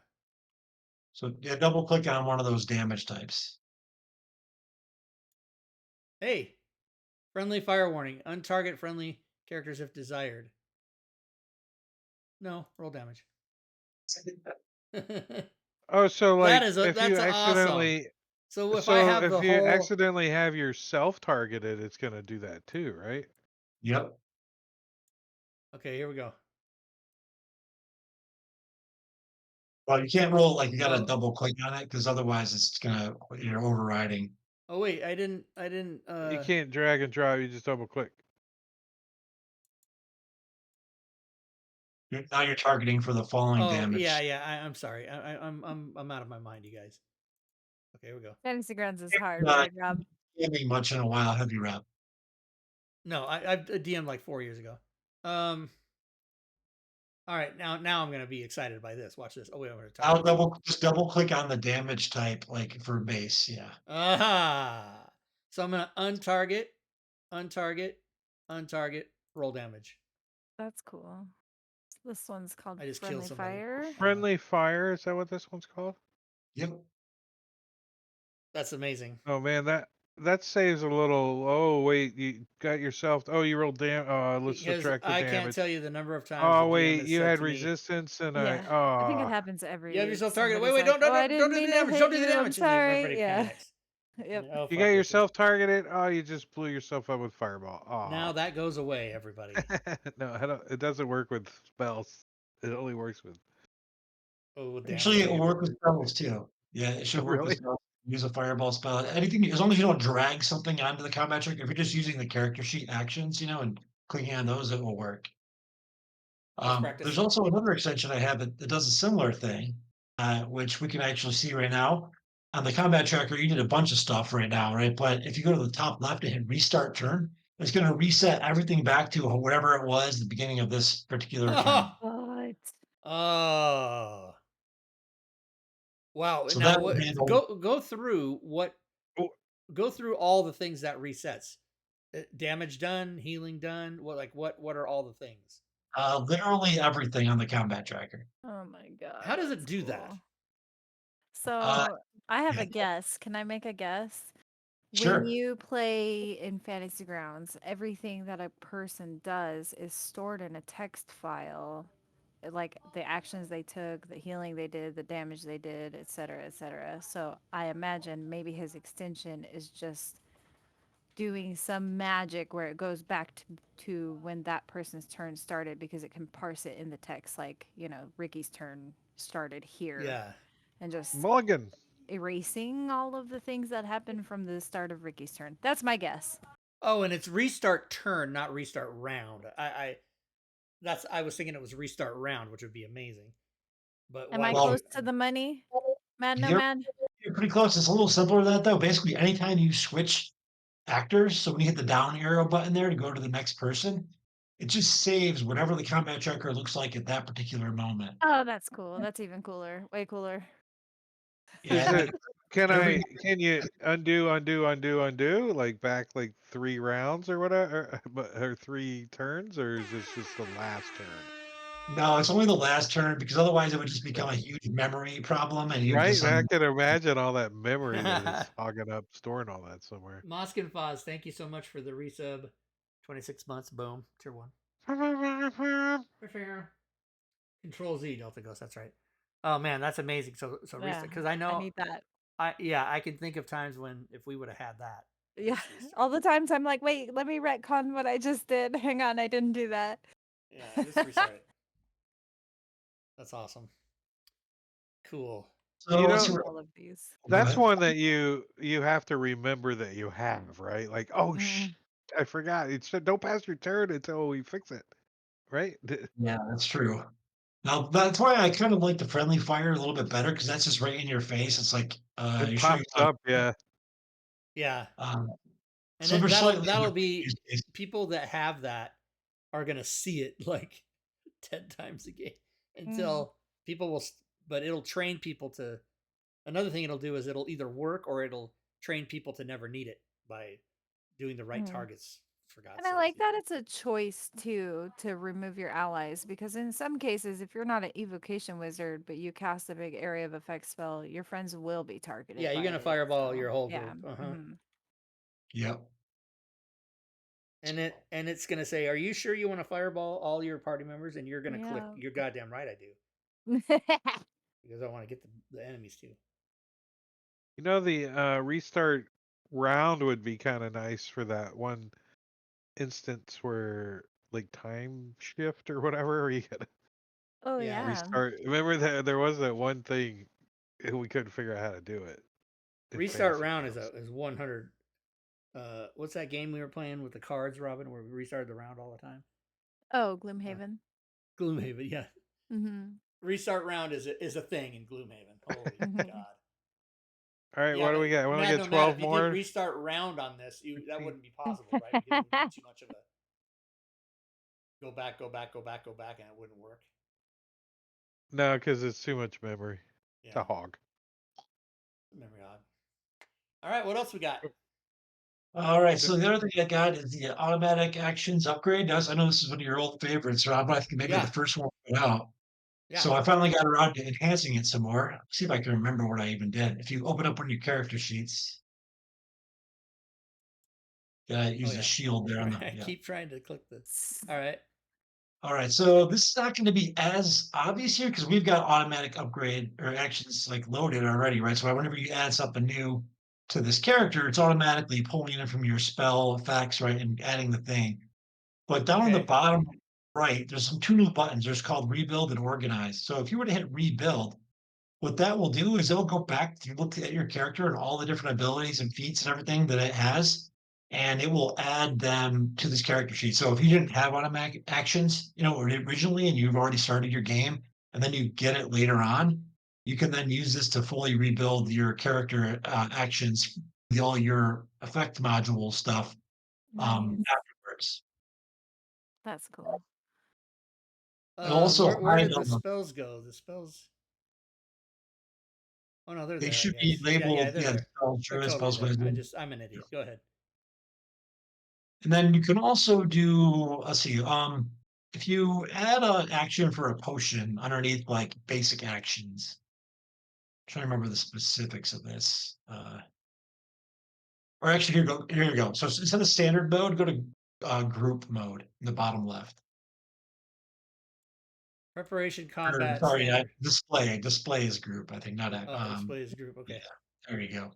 So yeah, double click on one of those damage types. hey, friendly fire warning. Untarget friendly characters if desired. No, roll damage. that Oh, so like is if you that's awesome. accidentally So if I so have if the you whole, accidentally have yourself targeted, it's gonna do that too, right? Yep. okay, here we go. Well, you can't roll it like you got to Oh, double click on it because otherwise you're overriding. oh wait, I didn't. You can't drag and drop. You just double click. Now you're targeting for the falling Oh yeah, damage. yeah. I'm sorry. I'm out of my mind, you guys. Okay, here we go. Fantasy Grounds is hard, Uh, right, Rob? Gaming much in a while, have you, Rep? No, I've DM'd like 4 years ago. Um. All right, now I'm gonna be excited by this. Watch this. Oh wait, I'm gonna I'll target you. just double click on the damage type, like for base. Yeah. Ah. So I'm gonna untarget, untarget, untarget, roll damage. That's cool. This one's called I just killed Friendly somebody. Fire. Friendly fire, is that what this one's called? Yep. That's amazing. Oh man, that saves a little. Oh wait, you got yourself. Oh, you rolled let's Because subtract the I can't damage. tell you the number of times the Oh DM wait, has you said had to me, resistance and I. Yeah, I think it Oh, happens every "You have week. yourself targeted." Wait, Somebody's wait, like, "Oh, I don't didn't do the mean to damage. Don't hit do the you. I'm damage, and then everybody sorry." Yeah. panics. Yep. Oh you fuck got this is. yourself targeted. Oh, you just blew yourself up with fireball. Now Oh. that goes away, everybody. No, I don't. It doesn't work with spells. It only works with Oh, with Actually, damage. it'll damage. work with spells too. Yeah, it should Oh, work with really? spells. Use a fireball spell. Anything as long as you don't drag something onto the combat track. If you're just using the character sheet actions, and clicking on those, it will work. Let's There's practice. also another extension I have that does a similar thing, which we can actually see right now. On the combat tracker, you did a bunch of stuff right now, right? But if you go to the top left and hit restart turn, it's going to reset everything back to whatever it was at the beginning of this particular turn. What? Oh. Wow. So Now that will what? handle Go through what? Oh, Go through all the things that resets. Damage done, healing done. What are all the things? literally everything on the combat tracker. Oh my god, How does it that's do that? cool. Uh, So I have yeah, a guess. Can I make a guess? When sure. you play in Fantasy Grounds, everything that a person does is stored in a text file, like the actions they took, the healing they did, the damage they did, etc., etc. So I imagine maybe his extension is just doing some magic where it goes back to when that person's turn started because it can parse it in the text, like, Ricky's turn started here, Yeah. and just Mulligan. erasing all of the things that happened from the start of Ricky's turn. That's my guess. Oh, and it's restart turn, not restart round. I was thinking it was restart round, which would be amazing. But Am why I would Well, close you? to the money, Mad you're Nomad? you're pretty close. It's a little simpler than that though. Basically, anytime you switch actors, so when you hit the down arrow button there to go to the next person, it just saves whatever the combat tracker looks like at that particular moment. Oh, that's cool. That's even cooler. Way cooler. Yeah, Is and it? Can every Can you undo like back like 3 rounds or whatever, or 3 turns, or is this just the last turn? no, it's only the last turn because otherwise it would just become a huge memory problem, and you'd Right? just I can imagine all that memory that it's Mosk hogging up, storing all that somewhere. and Foz, thank you so much for the resub. 26 months, boom, tier 1. Control Z, Delta Ghost, that's right. Oh man, that's amazing. So Yeah, restart, because I I know, need that. I can think of times when if we would have had that. Yeah, Restart. all the times I'm like, wait, let me retcon what I just did. Hang on, I didn't do that. Yeah, just restart it. That's awesome. Cool. so You let's know, see what. All of these. Go that's ahead. one that you have to remember that you have, right? Like, oh Mm. I forgot. It said don't pass your turn until we fix it, right? Yeah, that's true. Now that's why I kind of like the friendly fire a little bit better because that's just right in your face. It's like It you're sure you pops up, yeah. Yeah, um, and so they're slightly that'll different be use case. people that have that are gonna see it like 10 times a game Mm. until people will. But it'll train people to. Another thing it'll do is it'll either work or it'll train people to never need it by doing the right Mm. targets. For And God's I sakes, like that it's a choice too to remove your allies because in some cases, if you're not an evocation wizard but you cast a big area of effect spell, your friends will be targeted yeah, you're by gonna it. fireball So your whole yeah. group. Hmm. Yep. And it's gonna say, "Are you sure you want to fireball all your party members?" And you're gonna click. Yeah. You're goddamn right, I do, because I want to get the enemies too. The restart round would be kind of nice for that one instance where like time shift or whatever, where you gotta Oh Yeah, yeah. restart. Remember that there was that one thing we couldn't figure out how to do it in restart fantasy round grounds. is 100. What's that game we were playing with the cards, Robin, where we restarted the round all the time? Oh, Uh, Gloomhaven. Gloomhaven, yeah. Hmm. Restart round is a thing in Gloomhaven. Holy Hmm. God. All right, Yeah, what do but we get? We only Mad get Nomad, 12 if you did more. restart round on this, that 16. wouldn't be possible, right? Because it would be too much of a go back, go back, go back, go back, and it wouldn't work. No, because it's too much memory to Yeah, hog. memory hog. All right, what else we got? All right. So the other thing I got is the automatic actions upgrade. Now, I know this is one of your old favorites, Rob, but I think maybe the Yeah, first one put out. yeah. So I finally got around to enhancing it some more. See if I can remember what I even did. If you open up one of your character sheets, Oh use the yeah. shield there on the I yeah. keep trying to click the. All right. All right, so this is not going to be as obvious here because we've got automatic upgrade or actions like loaded already, right? So whenever you add something new to this character, it's automatically pulling it from your spell effects, right, and adding the thing. But down in the Okay. bottom right, there's some two new buttons. There's called rebuild and organize. So if you were to hit rebuild, what that will do is it'll go back to look at your character and all the different abilities and feats and everything that it has, and it will add them to this character sheet. So if you didn't have automatic actions, originally, and you've already started your game, and then you get it later on, you can then use this to fully rebuild your character actions, all your effect module stuff Nice. afterwards. That's cool. It'll also Where hide did the on the. spells go? The spells. Oh no, they're They there. I should be guess. Yeah, labeled, they're yeah, there. spell They're druid, totally spells there. wizard. I'm an idiot. Go ahead. And then you can also do, let's see, if you add an action for a potion underneath like basic actions, I'm trying to remember the specifics of this. Or actually, here you go. So instead of standard mode, go to group mode in the bottom left. Preparation, Or combat, sorry, standard. display is group, I think, not Oh, displays group. yeah, Okay. there you go.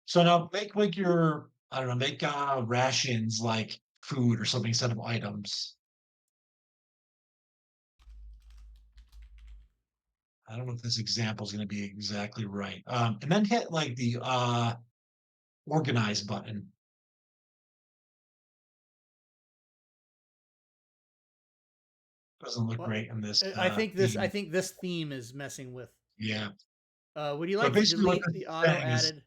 So now make like your I don't know, make rations like food or something instead of items. I don't know if this example is going to be exactly right. And then hit like the organize button. Doesn't look Well, great in this I theme. think this theme is messing with. Yeah. Would you But like to basically what delete this the is auto saying is, added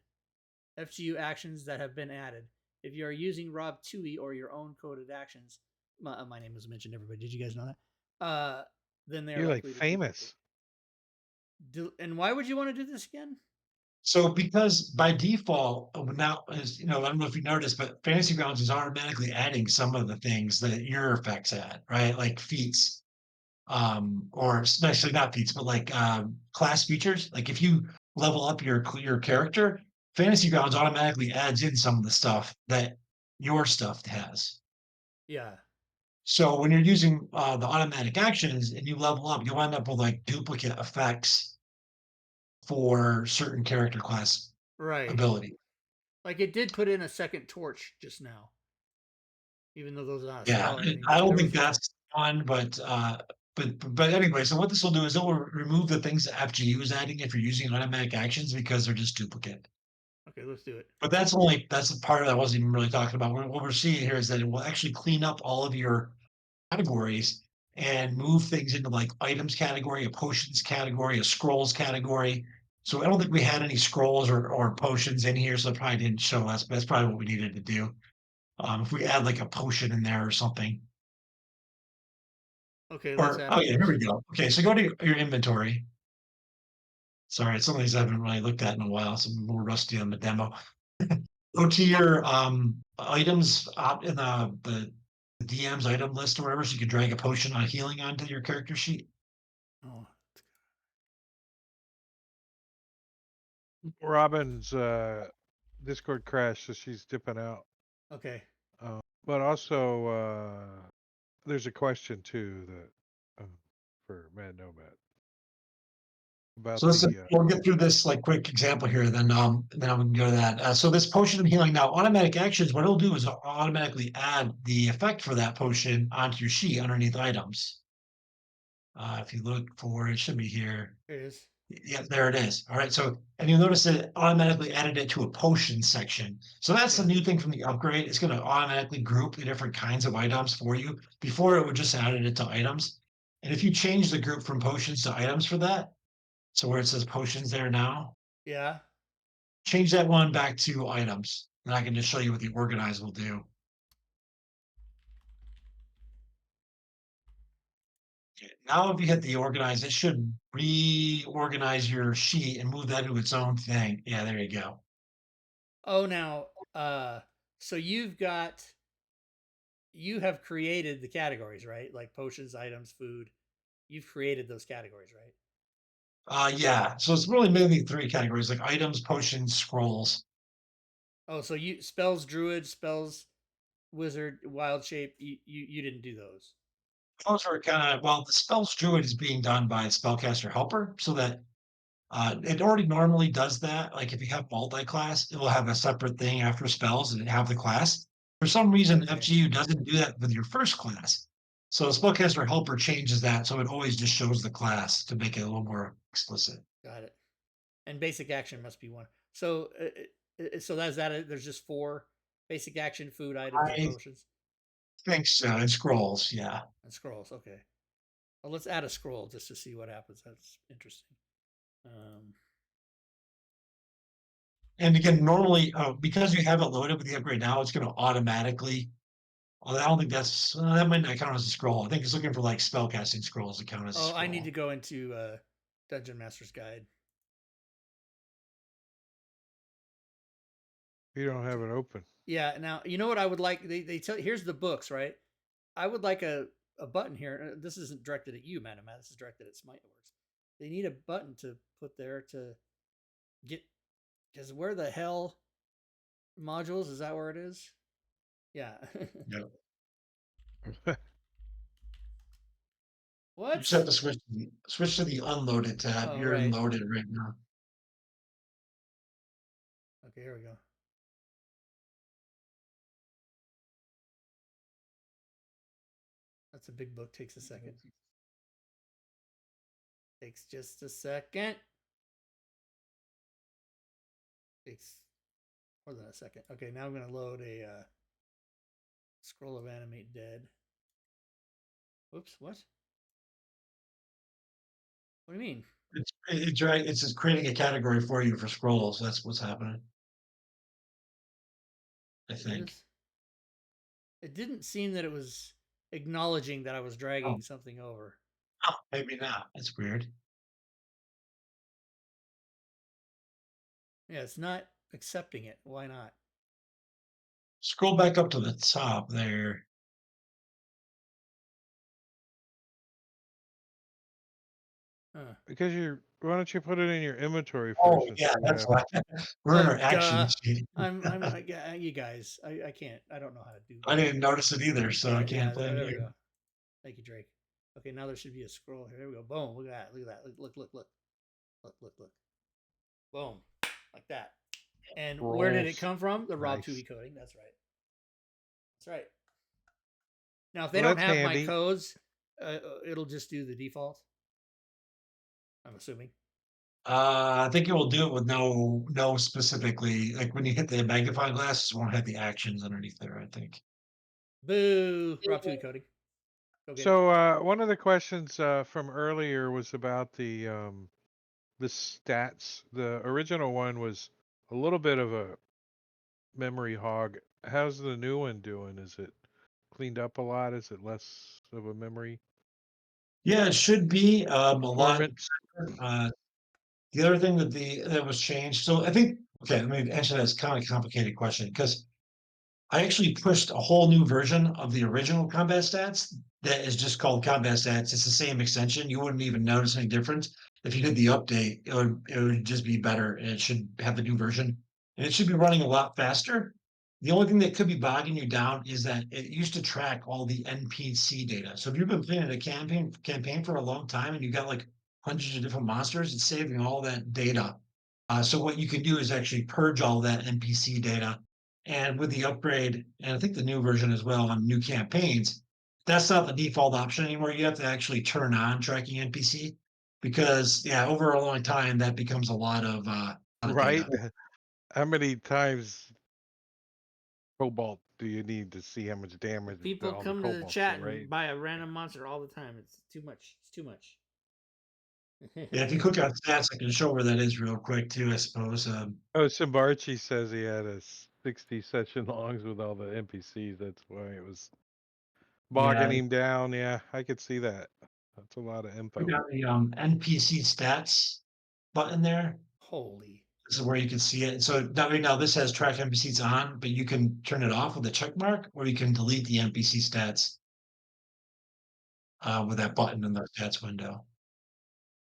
FGU actions that have been added? If you are using Rob Tui or your own coded actions, my name was mentioned. Everybody, did you guys know that? Then they are You're like likely to duplicate. famous. And why would you want to do this again? so because by default, now, as you know, I don't know if you noticed, but Fantasy Grounds is automatically adding some of the things that your effects add, right? Like feats, or especially not feats, but like class features. Like if you level up your character, Fantasy Grounds automatically adds in some of the stuff that your stuff has. Yeah. So when you're using the automatic actions and you level up, you'll end up with like duplicate effects for certain character class Right. ability. Like it did put in a second torch just now, even though those are not a Yeah, spell or anything. I But don't there think was that's fun, but anyway, so what this will do is it will remove the things that FGU is adding if you're using automatic actions because they're just duplicate. okay. Let's do it. But that's the part that I wasn't even really talking about. What we're seeing here is that it will actually clean up all of your categories and move things into like items category, a potions category, a scrolls category. So I don't think we had any scrolls or potions in here, so it probably didn't show us, but that's probably what we needed to do. If we add like a potion in there or something. Okay, let's Or add a oh yeah, here we potion. go. Okay, so go to your inventory. Sorry, it's some of these I haven't really looked at in a while, so I'm more rusty on the demo. Go to your items in the DM's item list or whatever, so you can drag a potion on healing onto your character sheet. Oh, Robin's Discord crashed, so she's dipping out. okay. But also, there's a question too that for Mad Nomad So about listen, the we'll get through this like quick example here, then we can go to that. So this potion of healing now, automatic actions, what it'll do is it'll automatically add the effect for that potion onto your sheet underneath items. If you look for it, should be here. Here it is. Yeah, there it is. All right. So, and you'll notice that it automatically added it to a potion section. So that's the Yeah. new thing from the upgrade. It's going to automatically group the different kinds of items for you. Before it would just added it to items. And if you change the group from potions to items for that, so where it says potions there now, Yeah. change that one back to items. And I can just show you what the organize will do. Okay, now, if you hit the organize, it should reorganize your sheet and move that into its own thing. Yeah, there you go. Oh, now, so you have created the categories, right? Like potions, items, food. You've created those categories, right? Yeah. So it's really mainly three categories like items, potions, scrolls. Oh, so you spells, druid, spells, wizard, wild shape. You didn't do those. Those are kind of, well, the spells druid is being done by a spellcaster helper, so that it already normally does that. Like if you have multi-class, it will have a separate thing after spells and have the class. For some reason, Okay, FGU doesn't do that with your first class. So spellcaster helper changes that, so it always just shows the class to make it a little more explicit. got it. And basic action must be one. So, so that's that. There's just four basic action: food, items, and I potions, think so. And scrolls, yeah. and scrolls. Okay. Well, let's add a scroll just to see what happens. That's interesting. Um, And again, normally, because you have it loaded with the upgrade now, it's going to automatically. Well, I don't think that might not count as a scroll. I think it's looking for like spellcasting scrolls to count as a oh, I need to scroll. go into Dungeon Master's Guide. you don't have it open. Yeah. Now you know what I would like. They tell here's the books, right? I would like a button here. This isn't directed at you, Madam Matt. This is directed at Smite Works. They need a button to put there to get because where the hell modules is that where it is? Yeah. Yeah. You What? just have to switch to the unloaded tab. Oh, You're in right. loaded right now. Okay, here we go. It's a big book. Takes a second. Takes just a second. Takes more than a second. Okay, now I'm going to load a scroll of animate dead. Whoops, what? What do you mean? It's right. It's just creating a category for you for scrolls. That's what's happening. I It think. is? It didn't seem that it was acknowledging that I was dragging something over. Oh, maybe not. That's weird. Yeah, it's not accepting it. Why not? Scroll back up to the top there. Huh. Because why don't you put it in your inventory Oh first yeah, instead that's of why. We're in our action Duh. sheet. You guys. I can't. I don't know how to do. I didn't notice it either, so I can't blame There we you. go. Thank you, Drake. Okay, now there should be a scroll here. There we go. Boom. Look at that. Look at that. Look. Boom. Like that. And where did it scrolls. come from? The Rob Nice. 2D coding. That's right. That's right. Now, if they Well, don't that's have my handy. codes, it'll just do the default. I'm assuming. I think it will do it with no specifically like when you hit the magnifying glass, it won't have the actions underneath there. I think. Boo. Rob 2D coding. Go get it. So one of the questions from earlier was about the stats. The original one was a little bit of a memory hog. How's the new one doing? Is it cleaned up a lot? Is it less of a memory Yeah, it should be a lot. performance? The other thing that was changed. So I think okay, let me answer that. It's kind of a complicated question because I actually pushed a whole new version of the original combat stats that is just called combat stats. It's the same extension. You wouldn't even notice any difference. If you did the update, it would just be better and it should have the new version. And it should be running a lot faster. The only thing that could be bogging you down is that it used to track all the NPC data. So if you've been playing a campaign for a long time and you got like hundreds of different monsters, it's saving all that data. So what you can do is actually purge all that NPC data and with the upgrade, and I think the new version as well on new campaigns, that's not the default option anymore. You have to actually turn on tracking NPC because yeah, over a long time that becomes a lot of Right? data. How many times cobalt do you need to see how much damage People all the come to the cobalts do, chat right? and buy a random monster all the time. It's too much. It's too much. Yeah, if you click on stats, I can show where that is real quick too, I suppose. Oh, Simbarchi says he had a 60 session longs with all the NPCs. That's why it was bogging Yeah, him down. Yeah, I could see that. That's a lot of we info. got the NPC stats button there. Holy. This is where you can see it. So now, right now this has track NPCs on, but you can turn it off with a check mark, or you can delete the NPC stats with that button in the stats window.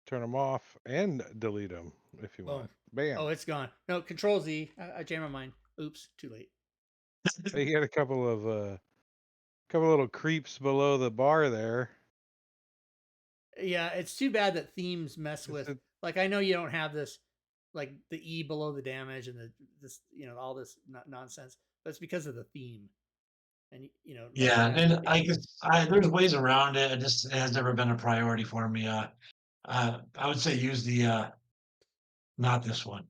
Turn them off and delete them if you Boom. want. Bam. Oh, it's gone. No, Control Z. I jammed my mind. Oops, too late. You got a couple little creeps below the bar there. Yeah, it's too bad that themes mess with. Like, I know you don't have this, like the E below the damage and this, all this nonsense. But it's because of the theme, and Yeah, nothing has and to I be. guess there's ways around it. It has never been a priority for me. I would say use the not this one.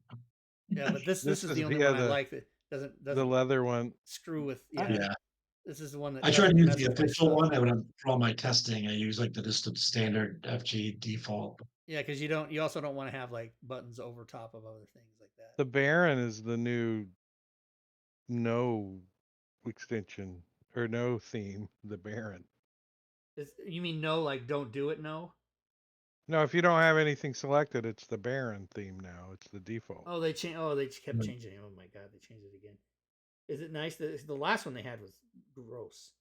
Yeah, but this This is is the only yeah one I like that doesn't the leather one. screw with. I, Yeah, Yeah, this is the one that I try to doesn't use mess the with my official stuff. one. And for all my testing, I use like just the standard FG default. Yeah, because you also don't want to have like buttons over top of other things like that. the Baron is the new no extension or no theme. The Baron. You mean no, like don't do it? No. No, if you don't have anything selected, it's the Baron theme now. It's the default. Oh, they changed. Oh, they kept Mm. changing it. Oh my god, they changed it again. Is it nice? The last one they had was gross.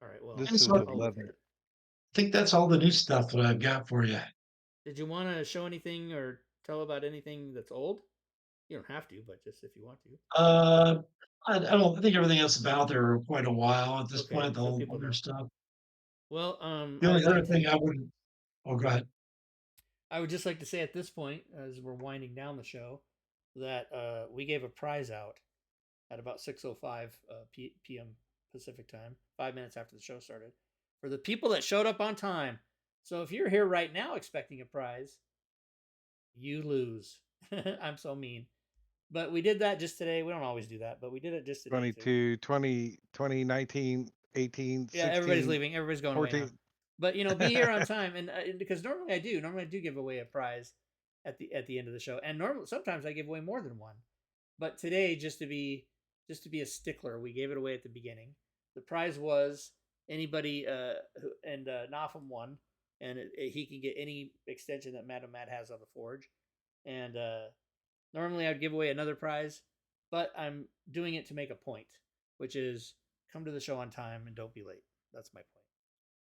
All right, well, This And is so the I'll look at leather. it. I think that's all the new stuff that I've got for you. Did you want to show anything or tell about anything that's old? You don't have to, but just if you want to. I think everything else is out there for quite a while at this Okay, point. The so whole people older know. stuff. Well, The only other thing I would. Oh, go ahead. I would just like to say at this point, as we're winding down the show, that we gave a prize out at about 6:05 p.m. Pacific time, 5 minutes after the show started, for the people that showed up on time. So if you're here right now expecting a prize, you lose. I'm so mean. But we did that just today. We don't always do that, but we did it just today. 22, 20, 20, 19, 18, Yeah, everybody's 16, leaving. Everybody's going away now. 14. But be here on time, and because normally I do give away a prize at the end of the show, and normally sometimes I give away more than one. But today, just to be a stickler, we gave it away at the beginning. The prize was anybody, and Nafum won, and he can get any extension that Madam Mad has on the Forge. And normally I'd give away another prize, but I'm doing it to make a point, which is come to the show on time and don't be late. That's my point.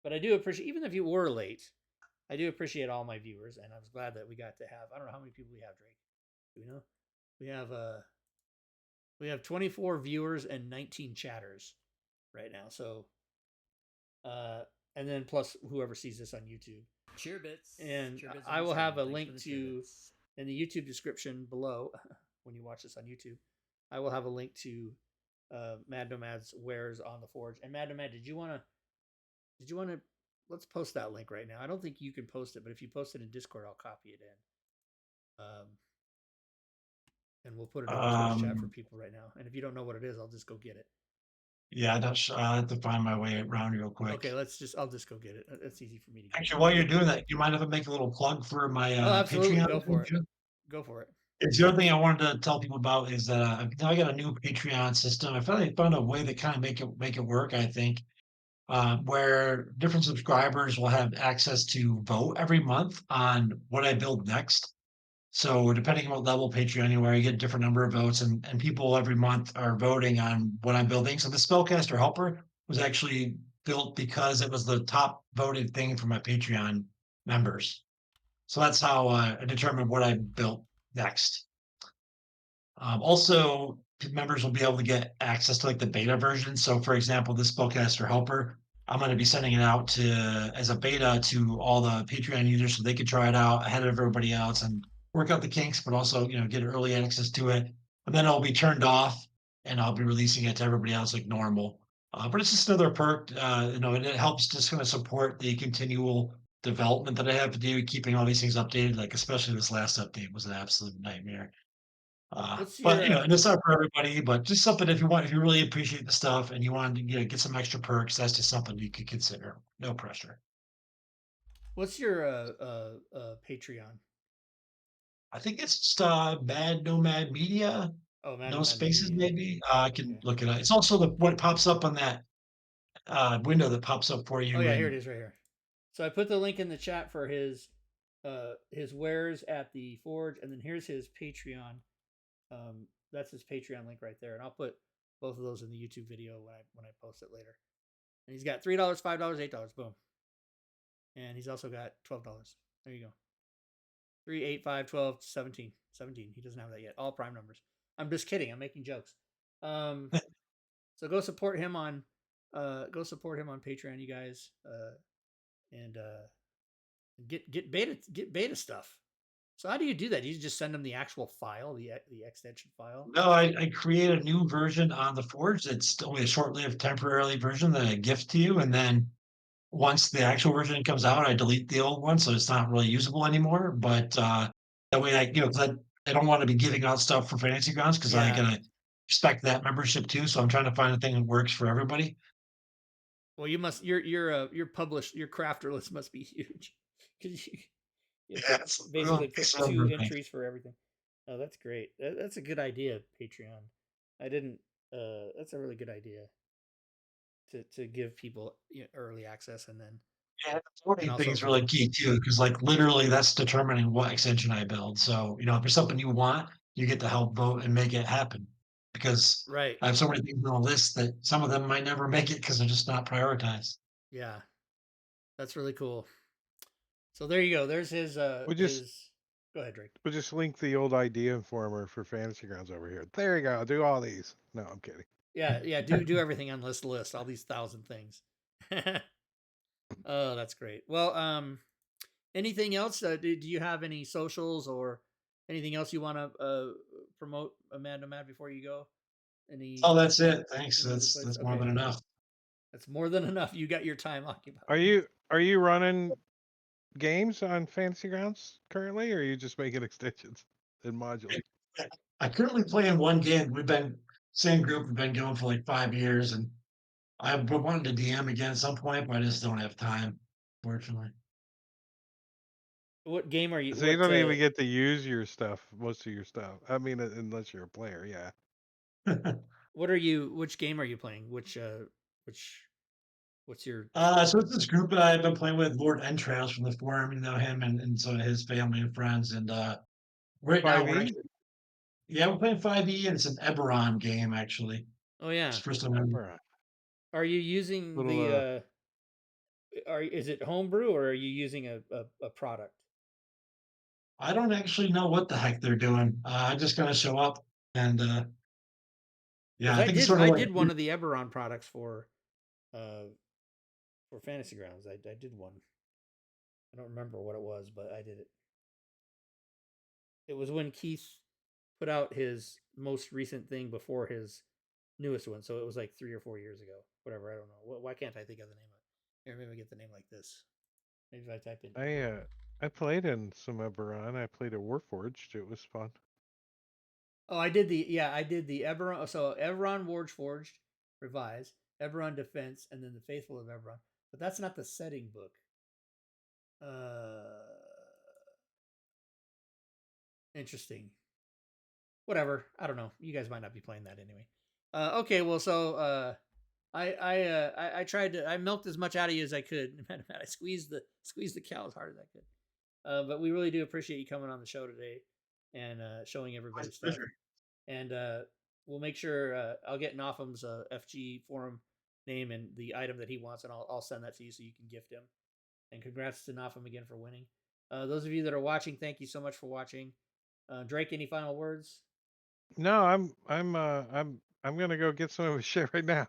But I do appreciate, even if you were late, I do appreciate all my viewers, and I was glad that we got to have. I don't know how many people we have, Drake. Do we know? We have 24 viewers and 19 chatters right now. So, and then plus whoever sees this on YouTube. Cheerbits. And Cheerbits I will have a Thanks link for the to cheerbits. in the YouTube description below when you watch this on YouTube. I will have a link to Mad Nomad's wares on the Forge. And Mad Nomad, did you want to? Let's post that link right now. I don't think you can post it, but if you post it in Discord, I'll copy it in. And we'll put it in the Twitch chat for people right now. And if you don't know what it is, I'll just go get it. Yeah, I have to find my way around real quick. Okay, I'll just go get it. It's easy for me to get. Actually, while you're doing that, you mind if I make a little plug for my absolutely. Patreon? Go for it. Go for it. It's the other thing I wanted to tell people about is that now I got a new Patreon system. I finally found a way to kind of make it work, I think, where different subscribers will have access to vote every month on what I build next. So depending on what level Patreon you are, you get a different number of votes, and people every month are voting on what I'm building. So the Spellcaster Helper was actually built because it was the top voted thing for my Patreon members. So that's how I determined what I built next. Also, members will be able to get access to like the beta version. So, for example, this Spellcaster Helper, I'm going to be sending it out to as a beta to all the Patreon users so they could try it out ahead of everybody else and work out the kinks, but also get early access to it. And then it'll be turned off, and I'll be releasing it to everybody else like normal. But it's just another perk, and it helps just kind of support the continual development that I have to do, keeping all these things updated. Like especially this last update was an absolute nightmare. What's But your and it's not for everybody, but just something if you really appreciate the stuff and you want to get some extra perks, that's just something you could consider. No pressure. what's your Patreon? I think it's just Mad Nomad Media, Oh, Mad no Nomad spaces Media. maybe. I can Okay. look it up. It's also what pops up on that window that pops up for you. Oh yeah, here it is right here. So I put the link in the chat for his wares at the Forge, and then here's his Patreon. That's his Patreon link right there, and I'll put both of those in the YouTube video when I post it later. And he's got $3, $5, $8. Boom. And he's also got $12. There you go. 3, 8, 5, 12, 17. 17. He doesn't have that yet. All prime numbers. I'm just kidding. I'm making jokes. So go support him on Patreon, you guys. And get beta stuff. So how do you do that? Do you just send them the actual file, the extension file? No, I create a new version on the Forge. It's only a short-lived temporarily version that I gift to you, and then once the actual version comes out, I delete the old one, so it's not really usable anymore. But that way, 'cause I don't want to be giving out stuff for Fantasy Grounds because I gotta respect that membership too. So I'm trying to find a thing that works for everybody. Well, you must your published your crafter list must be huge because you Yeah, have it's to a real basically put big 2 number, entries for everything. Oh, that's great. That's a good idea, Patreon. I didn't. That's a really good idea to give people early access and then Yeah, the voting thing also is really vote. key too, because like literally that's determining what extension I build. So, if there's something you want, you get to help vote and make it happen. Because Right. I have so many things on the list that some of them might never make it because they're just not prioritized. Yeah, that's really cool. So there you go. There's his We just his. Go ahead, Drake. we'll just link the old idea informer for Fantasy Grounds over here. There you go. Do all these. No, I'm kidding. Yeah. Do everything on this list. All these 1,000 things. Oh, that's great. Well, anything else? Do you have any socials or anything else you want to promote, Mad Nomad, before you go? Any? Oh, that's it. Thanks. Any other places? That's more Okay, than enough. that's more than enough. You got your time occupied. Are you running games on Fantasy Grounds currently, or are you just making extensions and modules? I currently play in one game. We've been same group. We've been going for like 5 years, and I've been wanting to DM again at some point, but I just don't have time, fortunately. What game are you? So you What don't even get to use your stuff, most of your stuff. I mean, unless you're a player, yeah. what are you? Which game are you playing? Which what's your? So it's this group that I've been playing with, Lord Entrails from the forum. You know him and some of his family and friends. And right now we're 5e? actually, yeah, we're playing 5e, and it's an Eberron game actually. Oh It's yeah. the first time I'm. Are you using Little the? Is it homebrew or are you using a product? I don't actually know what the heck they're doing. I'm just gonna show up and yeah, Because I think it's sort of I like did one of the Eberron products uh for Fantasy Grounds. I did one. I don't remember what it was, but I did it. It was when Keith put out his most recent thing before his newest one, so it was like 3 or 4 years ago. Whatever, I don't know. Why can't I think of the name of it? Here, maybe I get the name like this. Maybe if I type in. I played in some Eberron. I played at Warforged. It was fun. Oh, I did the Eberron. So Eberron Forged revised, Eberron Defense, and then the Faithful of Eberron. But that's not the setting book. Interesting. Whatever. I don't know. You guys might not be playing that anyway. Okay. Well, so I tried to I milked as much out of you as I could. I squeezed the cow as hard as I could. But we really do appreciate you coming on the show today and showing everybody stuff. And we'll make sure I'll get Notham's FG forum name and the item that he wants, and I'll send that to you so you can gift him. And congrats to Notham again for winning. Those of you that are watching, thank you so much for watching. Drake, any final words? No, I'm gonna go get some of his shit right now.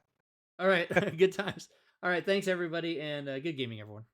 All right, good times. All right, thanks everybody, and good gaming, everyone.